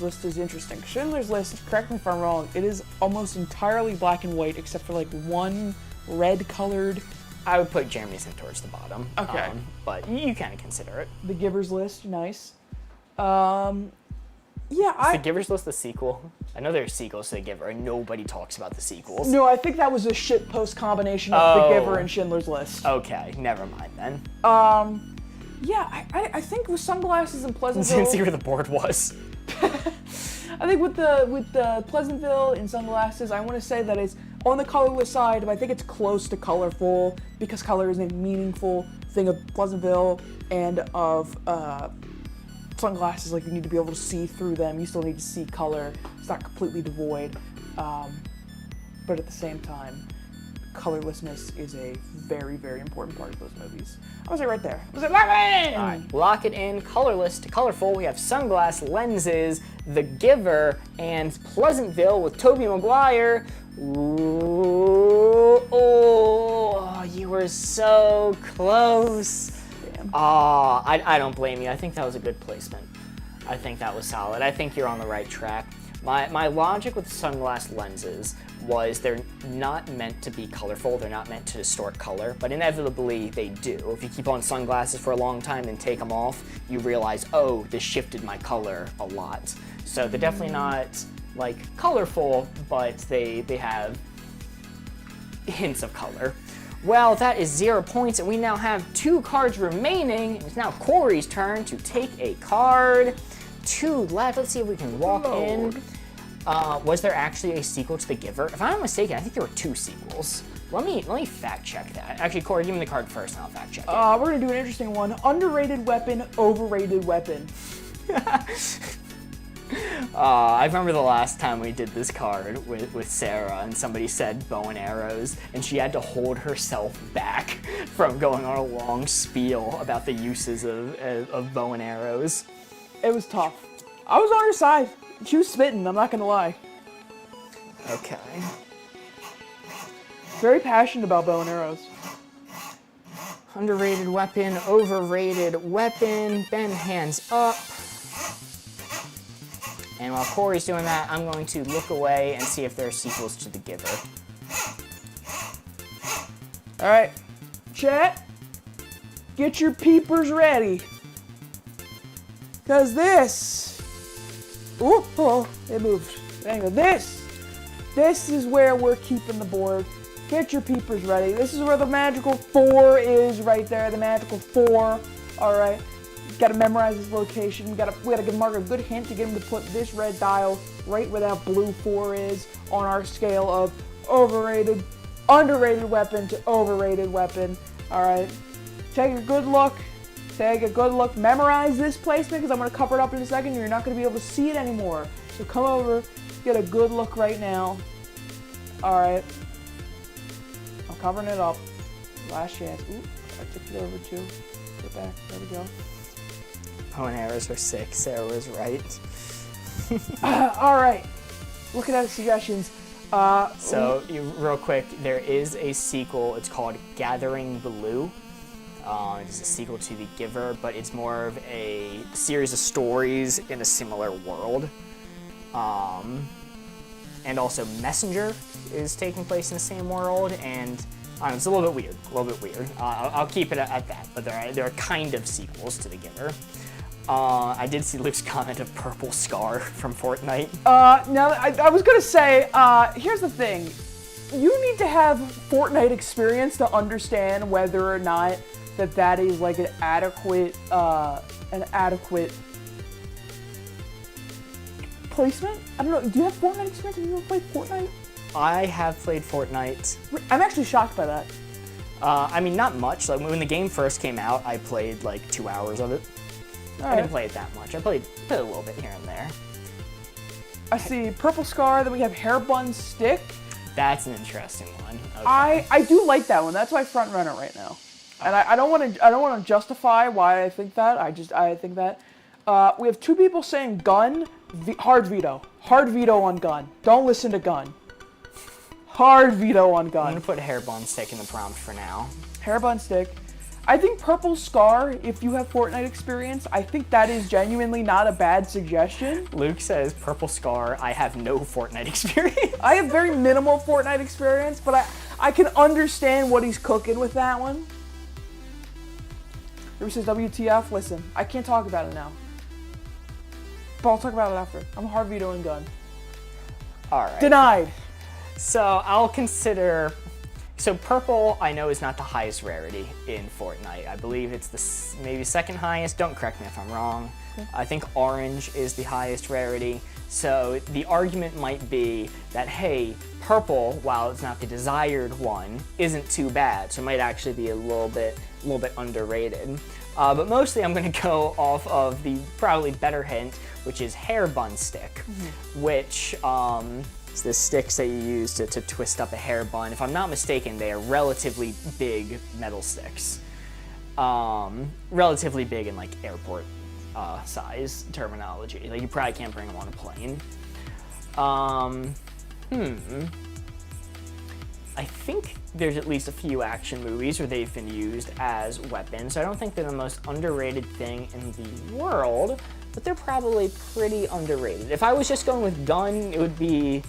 List is interesting. Schindler's List, correct me if I'm wrong, it is almost entirely black and white except for like one red colored.
I would put Jeremy's in towards the bottom.
Okay.
But you kind of consider it.
The Giver's List, nice. Yeah,
Is The Giver's List the sequel? I know there's sequels to The Giver, and nobody talks about the sequels.
No, I think that was a shit post combination of The
Oh.
Giver and Schindler's List.
Okay, never mind then.
Yeah, I think with Sunglasses and Pleasantville.
Didn't see where the board was.
I think with the Pleasantville and Sunglasses, I want to say that it's on the colorless side, but I think it's close to colorful because color is a meaningful thing of Pleasantville and of Sunglasses. Like, you need to be able to see through them. You still need to see color. It's not completely devoid, but at the same time, colorlessness is a very, very important part of those movies. I was like right there. I was like, Marvin!
All right, lock it in. Colorless to colorful. We have Sunglass, Lenses, The Giver, and Pleasantville with Tobey Maguire. Ooh, oh, you were so close.
Damn.
I don't blame you. I think that was a good placement. I think that was solid. I think you're on the right track. My logic with Sunglass Lenses was they're not meant to be colorful, they're not meant to distort color, but inevitably they do. If you keep on sunglasses for a long time and take them off, you realize, oh, this shifted my color a lot. So they're definitely not like colorful, but they have hints of color. Well, that is 0 points, and we now have 2 cards remaining. It's now Corey's turn to take a card. 2 left. Let's see if we can walk in. Was there actually a sequel to The Giver? If I'm not mistaken, I think there were 2 sequels. Let me fact check that. Actually, Corey, give me the card first, and I'll fact check it.
We're gonna do an interesting one. Underrated weapon, overrated weapon.
I remember the last time we did this card with Sarah, and somebody said bow and arrows, and she had to hold herself back from going on a long spiel about the uses of bow and arrows.
It was tough. I was on her side. She was spitting, I'm not gonna lie.
Okay.
Very passionate about bow and arrows.
Underrated weapon, overrated weapon. Ben, hands up. And while Corey's doing that, I'm going to look away and see if there are sequels to The Giver.
All right, chat, get your peepers ready. Cause this, ooh, oh, it moved. Anyway, this is where we're keeping the board. Get your peepers ready. This is where the magical 4 is right there, the magical 4, all right? Gotta memorize this location. We gotta give Mark a good hint to get him to put this red dial right where that blue 4 is on our scale of overrated, underrated weapon to overrated weapon. All right, take a good look. Take a good look. Memorize this placement because I'm gonna cover it up in a second. And you're not gonna be able to see it anymore. So come over, get a good look right now. All right, I'm covering it up. Last chance. Ooh, I took it over too. Get back. There we go.
Bow and arrows are sick. Sarah was right.
All right, looking at the suggestions.
So, real quick, there is a sequel. It's called Gathering Blue. It's a sequel to The Giver, but it's more of a series of stories in a similar world. And also Messenger is taking place in the same world, and I don't know, it's a little bit weird. I'll keep it at that, but there are kind of sequels to The Giver. I did see Luke's comment of Purple Scar from Fortnite.
Now, I was gonna say, here's the thing. You need to have Fortnite experience to understand whether or not that is like an adequate placement. I don't know. Do you have Fortnite experience? Have you ever played Fortnite?
I have played Fortnite.
I'm actually shocked by that.
I mean, not much. Like when the game first came out, I played like 2 hours of it. I didn't play it that much. I played a little bit here and there.
I see Purple Scar. Then we have Hair Bun Stick.
That's an interesting one. Okay.
I do like that one. That's my front runner right now. And I don't want to justify why I think that. I think that. We have 2 people saying gun, hard veto. Hard veto on gun. Don't listen to gun. Hard veto on gun.
I'm gonna put Hair Bun Stick in the prompt for now.
Hair Bun Stick. I think Purple Scar, if you have Fortnite experience, I think that is genuinely not a bad suggestion.
Luke says, Purple Scar, I have no Fortnite experience.
I have very minimal Fortnite experience, but I can understand what he's cooking with that one. Ruby says, WTF, listen, I can't talk about it now. But I'll talk about it after. I'm hard vetoing gun.
All right.
Denied.
So I'll consider. So purple, I know, is not the highest rarity in Fortnite. I believe it's the maybe second highest. Don't correct me if I'm wrong. I think orange is the highest rarity. So the argument might be that, hey, purple, while it's not the desired one, isn't too bad. So it might actually be a little bit underrated. But mostly I'm going to go off of the probably better hint, which is hair bun stick, which it's the sticks that you use to twist up a hair bun. If I'm not mistaken, they are relatively big metal sticks. Relatively big in like airport size terminology. Like you probably can't bring them on a plane. I think there's at least a few action movies where they've been used as weapons. So I don't think they're the most underrated thing in the world, but they're probably pretty underrated. If I was just going with gun, it would be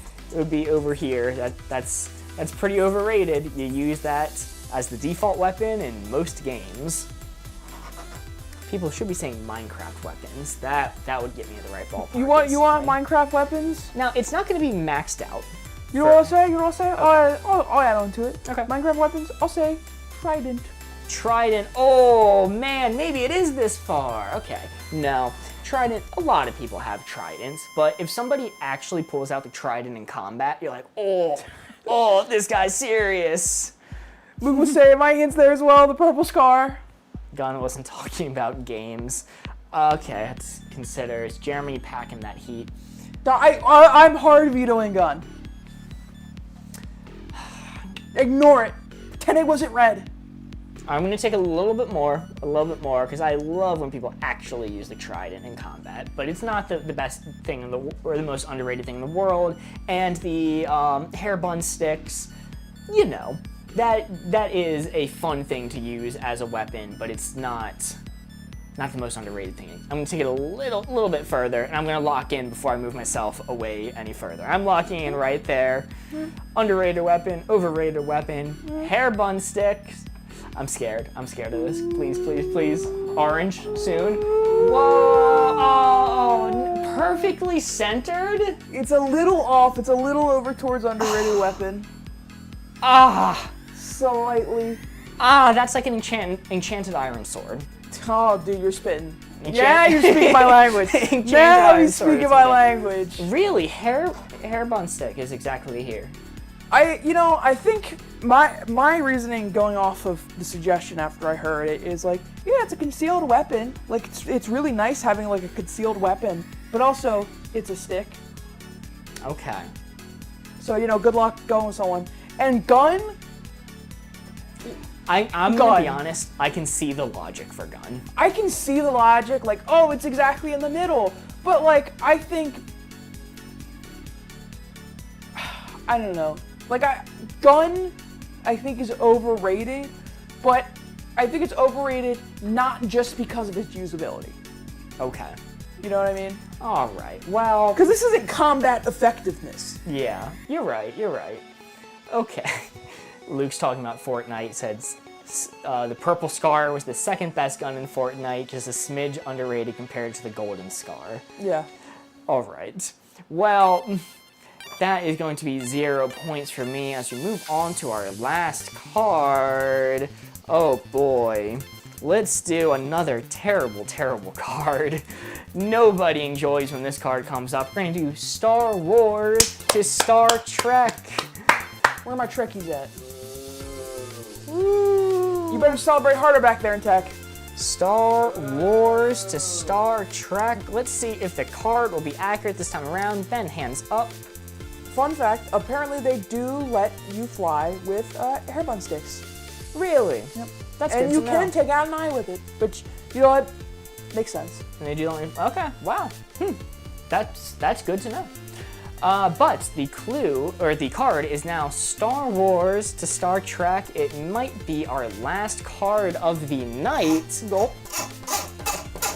over here. That's pretty overrated. You use that as the default weapon in most games. People should be saying Minecraft weapons. That would get me in the right ballpark.
You want Minecraft weapons?
Now it's not going to be maxed out.
You know what I'll say? You know what I'll say?
Okay.
I'll add on to it.
Okay.
Minecraft weapons, I'll say Trident.
Trident. Oh man, maybe it is this far. Okay. No. Trident, a lot of people have tridents, but if somebody actually pulls out the trident in combat, you're like, oh, this guy's serious.
Luke was saying my hints there as well, the Purple Scar.
Gun wasn't talking about games. Okay, let's consider, is Jeremy packing that heat?
I'm hard vetoing gun. Ignore it. Pretend it wasn't red.
I'm gonna take a little bit more, because I love when people actually use the trident in combat, but it's not the best thing or the most underrated thing in the world. And the hair bun sticks, you know, that is a fun thing to use as a weapon, but it's not the most underrated thing. I'm gonna take it a little bit further, and I'm gonna lock in before I move myself away any further. I'm locking in right there. Underrated weapon, overrated weapon, hair bun sticks. I'm scared of this. Please, please, please. Orange, soon. Whoa, oh, perfectly centered?
It's a little off. It's a little over towards underrated weapon. Slightly.
That's like an enchanted iron sword.
Oh, dude, you're spitting. Yeah, you're speaking my language. Now you're speaking my language.
Really, hair bun stick is exactly here.
I think my reasoning going off of the suggestion after I heard it is like, yeah, it's a concealed weapon. Like, it's really nice having like a concealed weapon, but also it's a stick.
Okay.
So, good luck going with someone. And gun?
I'm gonna be honest, I can see the logic for gun.
I can see the logic, like, oh, it's exactly in the middle. But like, I think, I don't know. Like, gun, I think, is overrated, but I think it's overrated not just because of its usability.
Okay.
You know what I mean?
All right. Well,
because this isn't combat effectiveness.
Yeah, you're right. Okay. Luke's talking about Fortnite, said the Purple Scar was the second best gun in Fortnite, just a smidge underrated compared to the Golden Scar.
Yeah.
All right. Well, that is going to be 0 points for me as we move on to our last card. Oh boy. Let's do another terrible, terrible card. Nobody enjoys when this card comes up. We're gonna do Star Wars to Star Trek.
Where are my Trekkies at? Woo. You better celebrate harder back there in tech.
Star Wars to Star Trek. Let's see if the card will be accurate this time around. Ben, hands up.
Fun fact, apparently they do let you fly with hair bun sticks.
Really?
Yep.
That's
and
good
you
to know.
can take out an eye with it, but you know what? Makes sense.
And they do only, okay, wow. That's good to know. But the clue, or the card, is now Star Wars to Star Trek. It might be our last card of the night.
Gulp.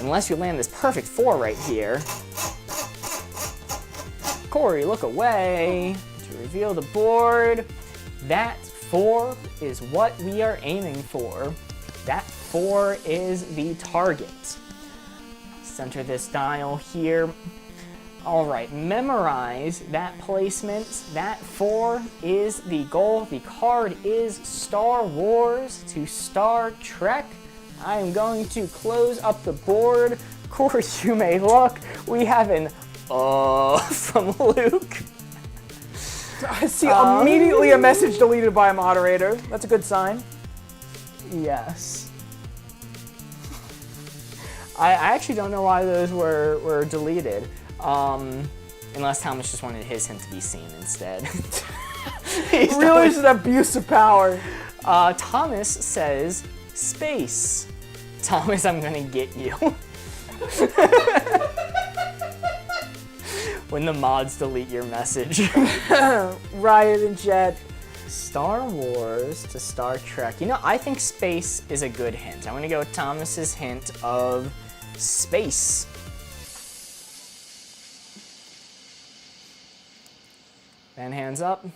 Unless you land this perfect 4 right here. Corey, look away to reveal the board. That 4 is what we are aiming for. That 4 is the target. Center this dial here. All right, memorize that placement. That 4 is the goal. The card is Star Wars to Star Trek. I am going to close up the board. Corey, you may look. We have an from Luke.
I see immediately a message deleted by a moderator. That's a good sign.
Yes. I actually don't know why those were deleted. Unless Thomas just wanted his hint to be seen instead.
Really is an abuse of power.
Thomas says space. Thomas, I'm gonna get you. When the mods delete your message.
Riot in chat.
Star Wars to Star Trek. You know, I think space is a good hint. I'm gonna go with Thomas's hint of space. And hands up.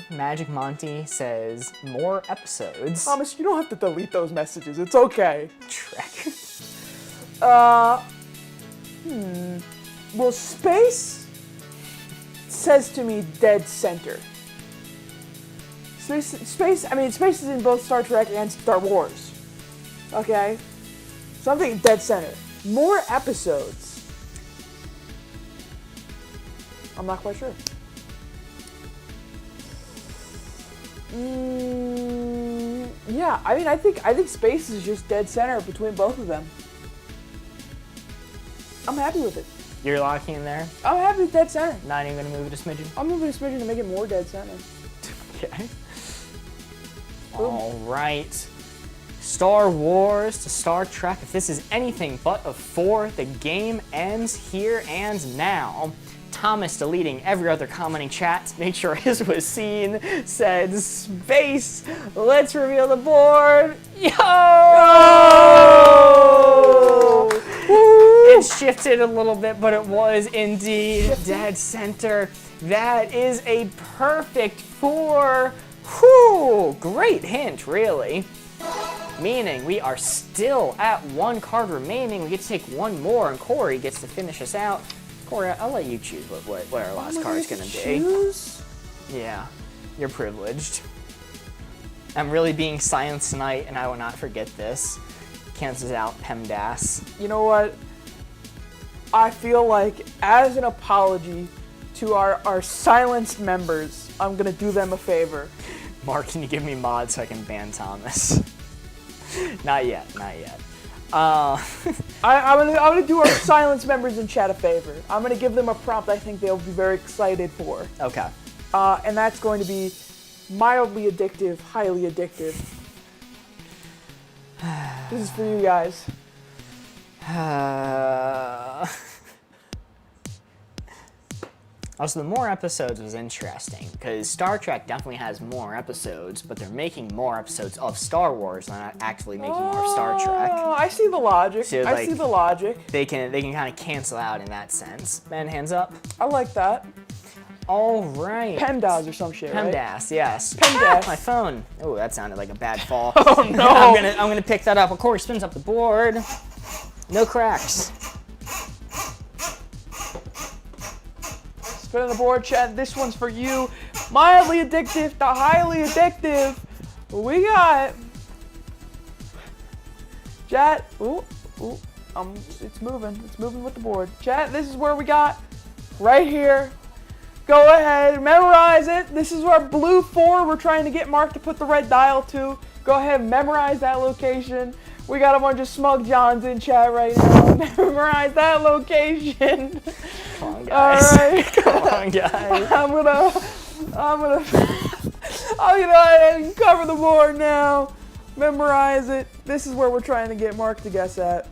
Magic Monty says more episodes.
Thomas, you don't have to delete those messages. It's okay.
Trek.
Well, space says to me dead center. Space is in both Star Trek and Star Wars. Okay? So I'm thinking dead center. More episodes. I'm not quite sure. Yeah, I think space is just dead center between both of them. I'm happy with it.
You're locking in there?
I'm happy with dead center.
Not even gonna move it a smidgen?
I'm moving a smidgen to make it more dead center.
Okay. All right. Star Wars to Star Trek. If this is anything but a 4, the game ends here and now. Thomas, deleting every other commenting chat to make sure his was seen, said space. Let's reveal the board. Yo! It shifted a little bit, but it was indeed dead center. That is a perfect 4. Whew, great hint, really. Meaning we are still at 1 card remaining. We get to take 1 more, and Corey gets to finish us out. Corey, I'll let you choose what our last card is going to be.
Choose?
Yeah, you're privileged. I'm really being silenced tonight, and I will not forget this. Cancels out PEMDAS.
You know what? I feel like, as an apology to our silenced members, I'm going to do them a favor.
Mark, can you give me mods so I can ban Thomas? Not yet, not yet.
I'm gonna do our silence members in chat a favor. I'm gonna give them a prompt I think they'll be very excited for.
Okay.
And that's going to be mildly addictive, highly addictive. This is for you guys.
Also, the more episodes was interesting, because Star Trek definitely has more episodes, but they're making more episodes of Star Wars than not actually making more Star Trek.
Oh, I see the logic.
So,
I see the logic.
They can kind of cancel out in that sense. Ben, hands up.
I like that.
All right.
PEMDAS or some shit, right?
PEMDAS, yes.
PEMDAS.
My phone. Oh, that sounded like a bad fall.
Oh no!
I'm gonna pick that up. Of course, spins up the board. No cracks.
Spin on the board, chat. This one's for you. Mildly addictive to highly addictive. We got chat. Ooh, it's moving. It's moving with the board. Chat. This is where we got right here. Go ahead, memorize it. This is our blue 4 we're trying to get Mark to put the red dial to. Go ahead, memorize that location. We got a bunch of smug Johns in chat right now. Memorize that location.
Come on, guys.
All right.
Come on, guys.
I'm gonna go ahead and cover the board now. Memorize it. This is where we're trying to get Mark to guess at.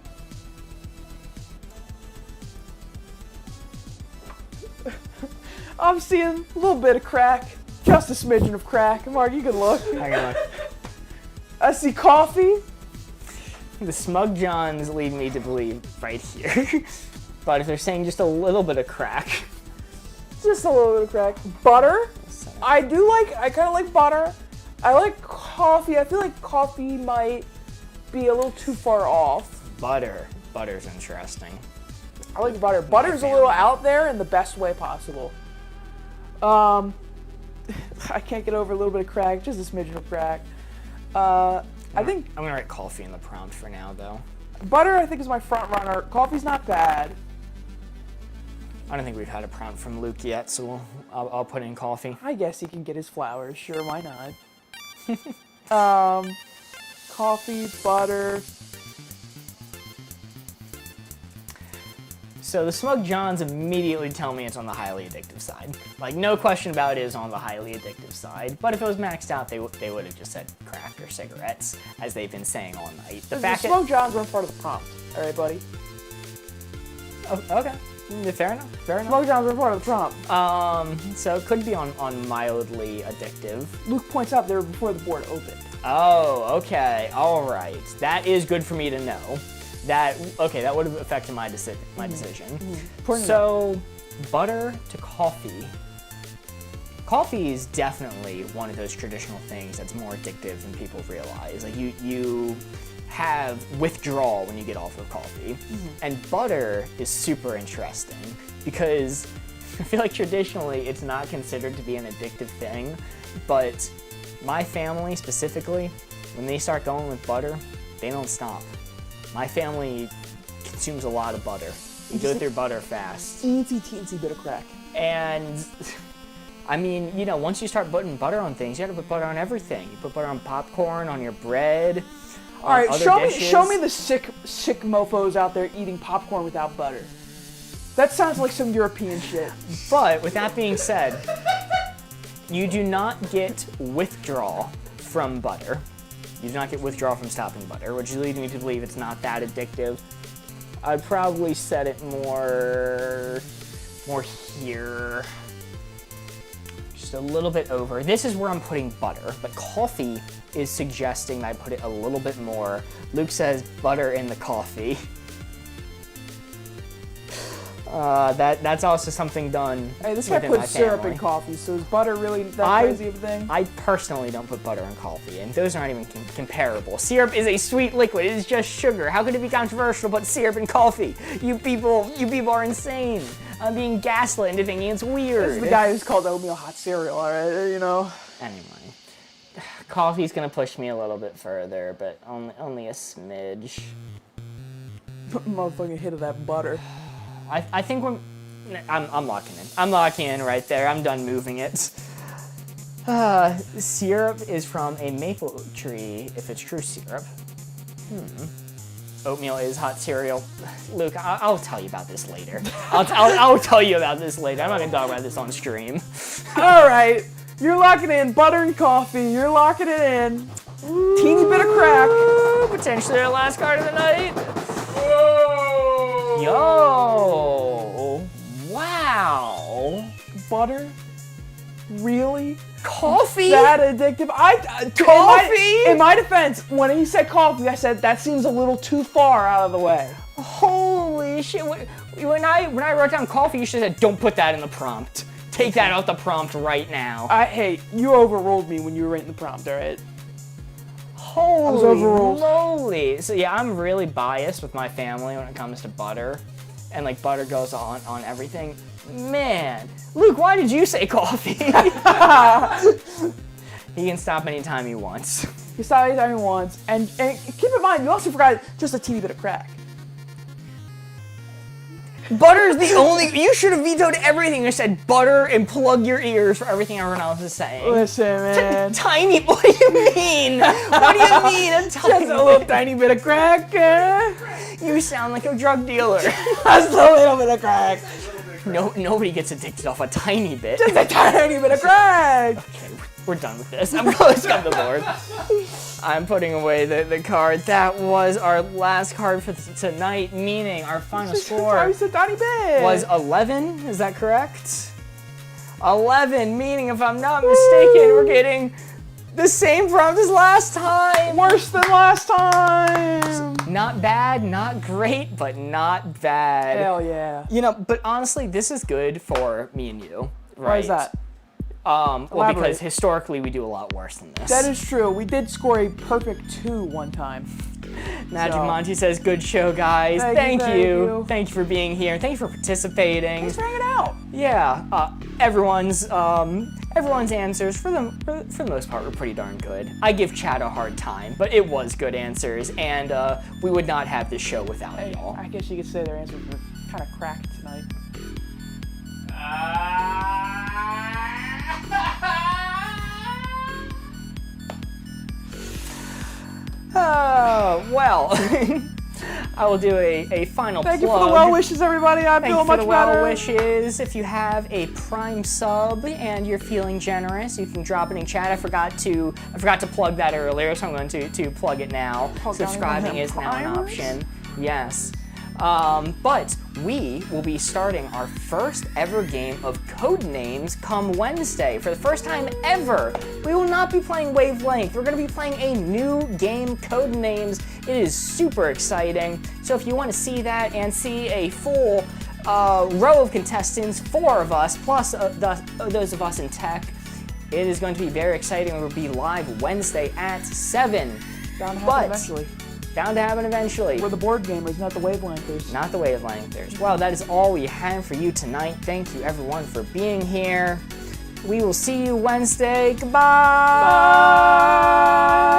I'm seeing a little bit of crack. Just a smidgen of crack. Mark, you can look.
I can look.
I see coffee.
The Smug Johns lead me to believe right here. But if they're saying just a little bit of crack.
Just a little bit of crack. Butter. I kind of like butter. I like coffee. I feel like coffee might be a little too far off.
Butter's interesting.
I like butter. Butter's a little out there in the best way possible. I can't get over a little bit of crack, just a smidgen of crack. I think
I'm gonna write coffee in the prompt for now, though.
butter, I think, is my front runner. Coffee's not bad.
I don't think we've had a prompt from Luke yet, so I'll put in coffee.
I guess he can get his flowers. Sure, why not? Coffee, butter.
So the Smug Johns immediately tell me it's on the highly addictive side. Like, no question about it is on the highly addictive side. But if it was maxed out, they would have just said crack or cigarettes, as they've been saying all night. The fact
Smug Johns weren't part of the prompt. All right, buddy.
Oh, okay. Fair enough.
Smug Johns were part of the prompt.
So it could be on mildly addictive.
Luke points out they were before the board opened.
Oh, okay. All right. That is good for me to know. That would have affected my decision. So, butter to coffee. Coffee is definitely one of those traditional things that's more addictive than people realize. Like you have withdrawal when you get off of coffee. And butter is super interesting because I feel like traditionally it's not considered to be an addictive thing, but my family specifically, when they start going with butter, they don't stop. My family consumes a lot of butter. We go through butter fast.
Teensy bit of crack.
And, I mean, you know, once you start putting butter on things, you gotta put butter on everything. You put butter on popcorn, on your bread,
All right,
other
show
dishes.
me the sick mofos out there eating popcorn without butter. That sounds like some European shit.
But, with that being said, you do not get withdrawal from butter. You do not get withdrawal from stopping butter, which leads me to believe it's not that addictive. I'd probably set it more here. Just a little bit over. This is where I'm putting butter, but coffee is suggesting that I put it a little bit more. Luke says butter in the coffee. That's also something done.
Hey, this guy
within my
puts syrup
family.
in coffee, so is butter really that crazy of a thing?
I personally don't put butter in coffee, and those aren't even comparable. Syrup is a sweet liquid. It is just sugar. How could it be controversial to put syrup in coffee? You people are insane. I'm being gaslit into thinking it's weird.
This is the guy who's called oatmeal hot cereal, all right? You know.
Anyway, coffee's gonna push me a little bit further, but only a smidge.
Motherfucking hit of that butter.
I think I'm locking in. I'm locking in right there. I'm done moving it. Syrup is from a maple tree, if it's true syrup. Oatmeal is hot cereal. Luke, I'll tell you about this later. I'll tell you about this later. I'm not gonna talk about this on stream.
All right, you're locking in butter and coffee. You're locking it in. Teeny bit of crack.
Potentially our last card of the night.
Whoa!
Yo! Wow!
Butter? Really?
Coffee?
That addictive?
Coffee?
In my defense, when he said coffee, I said that seems a little too far out of the way.
Holy shit! When I wrote down coffee, you should have said, "Don't put that in the prompt. Take that out the prompt right now."
Hey, you overruled me when you were writing the prompt, all right?
Holy
overruled.
moly! So yeah, I'm really biased with my family when it comes to butter, and like butter goes on everything. Man, Luke, why did you say coffee? He can stop anytime he wants.
You stop anytime he wants, and keep in mind, you also forgot just a teeny bit of crack.
Butter's the only. You should have vetoed everything. You said butter and plug your ears for everything everyone else is saying.
Listen, man.
Tiny. What do you mean? What do you mean? A tiny
Just a little tiny bit of crack.
You sound like a drug dealer.
Just a little bit of crack.
Nobody gets addicted off a tiny bit.
Just a tiny bit of crack.
Okay, we're done with this. I'm closing up the board. I'm putting away the card. That was our last card for tonight, meaning our final score
Just a tiny bit.
was 11. Is that correct? 11, meaning if I'm not mistaken, we're getting the same prompts as last time.
Worse than last time.
Not bad, not great, but not bad.
Hell yeah.
You know, but honestly, this is good for me and you. Right?
Why is that?
Well,
Elaborate.
because historically we do a lot worse than this.
That is true. We did score a perfect 2 one time.
Magic
so-
Monty says, good show, guys.
Thank you.
Thank you for being here. Thank you for participating.
Thanks for hanging out.
Yeah, everyone's answers for the most part were pretty darn good. I give Chad a hard time, but it was good answers, and we would not have this show without y'all.
I guess you could say their answers were kind of cracked tonight.
Oh, well, I will do a final
Thank you
plug.
for the well wishes, everybody. I'm
Thank you
feeling
for
much
the well
better.
wishes. If you have a Prime sub and you're feeling generous, you can drop it in chat. I forgot to plug that earlier, so I'm going to plug it now.
Oh,
Subscribing
God,
is now an
primers?
option. Yes. But we will be starting our first ever game of Codenames come Wednesday. For the first time ever, we will not be playing Wavelength. We're going to be playing a new game, Codenames. It is super exciting. So if you want to see that and see a full row of contestants, 4 of us, plus those of us in tech, it is going to be very exciting. It will be live Wednesday at 7.
Bound to happen
But-
eventually.
Bound to happen eventually.
We're the board gamers, not the wavelengthers.
Not the Wavelengthers. Well, that is all we have for you tonight. Thank you, everyone, for being here. We will see you Wednesday. Goodbye.
Bye.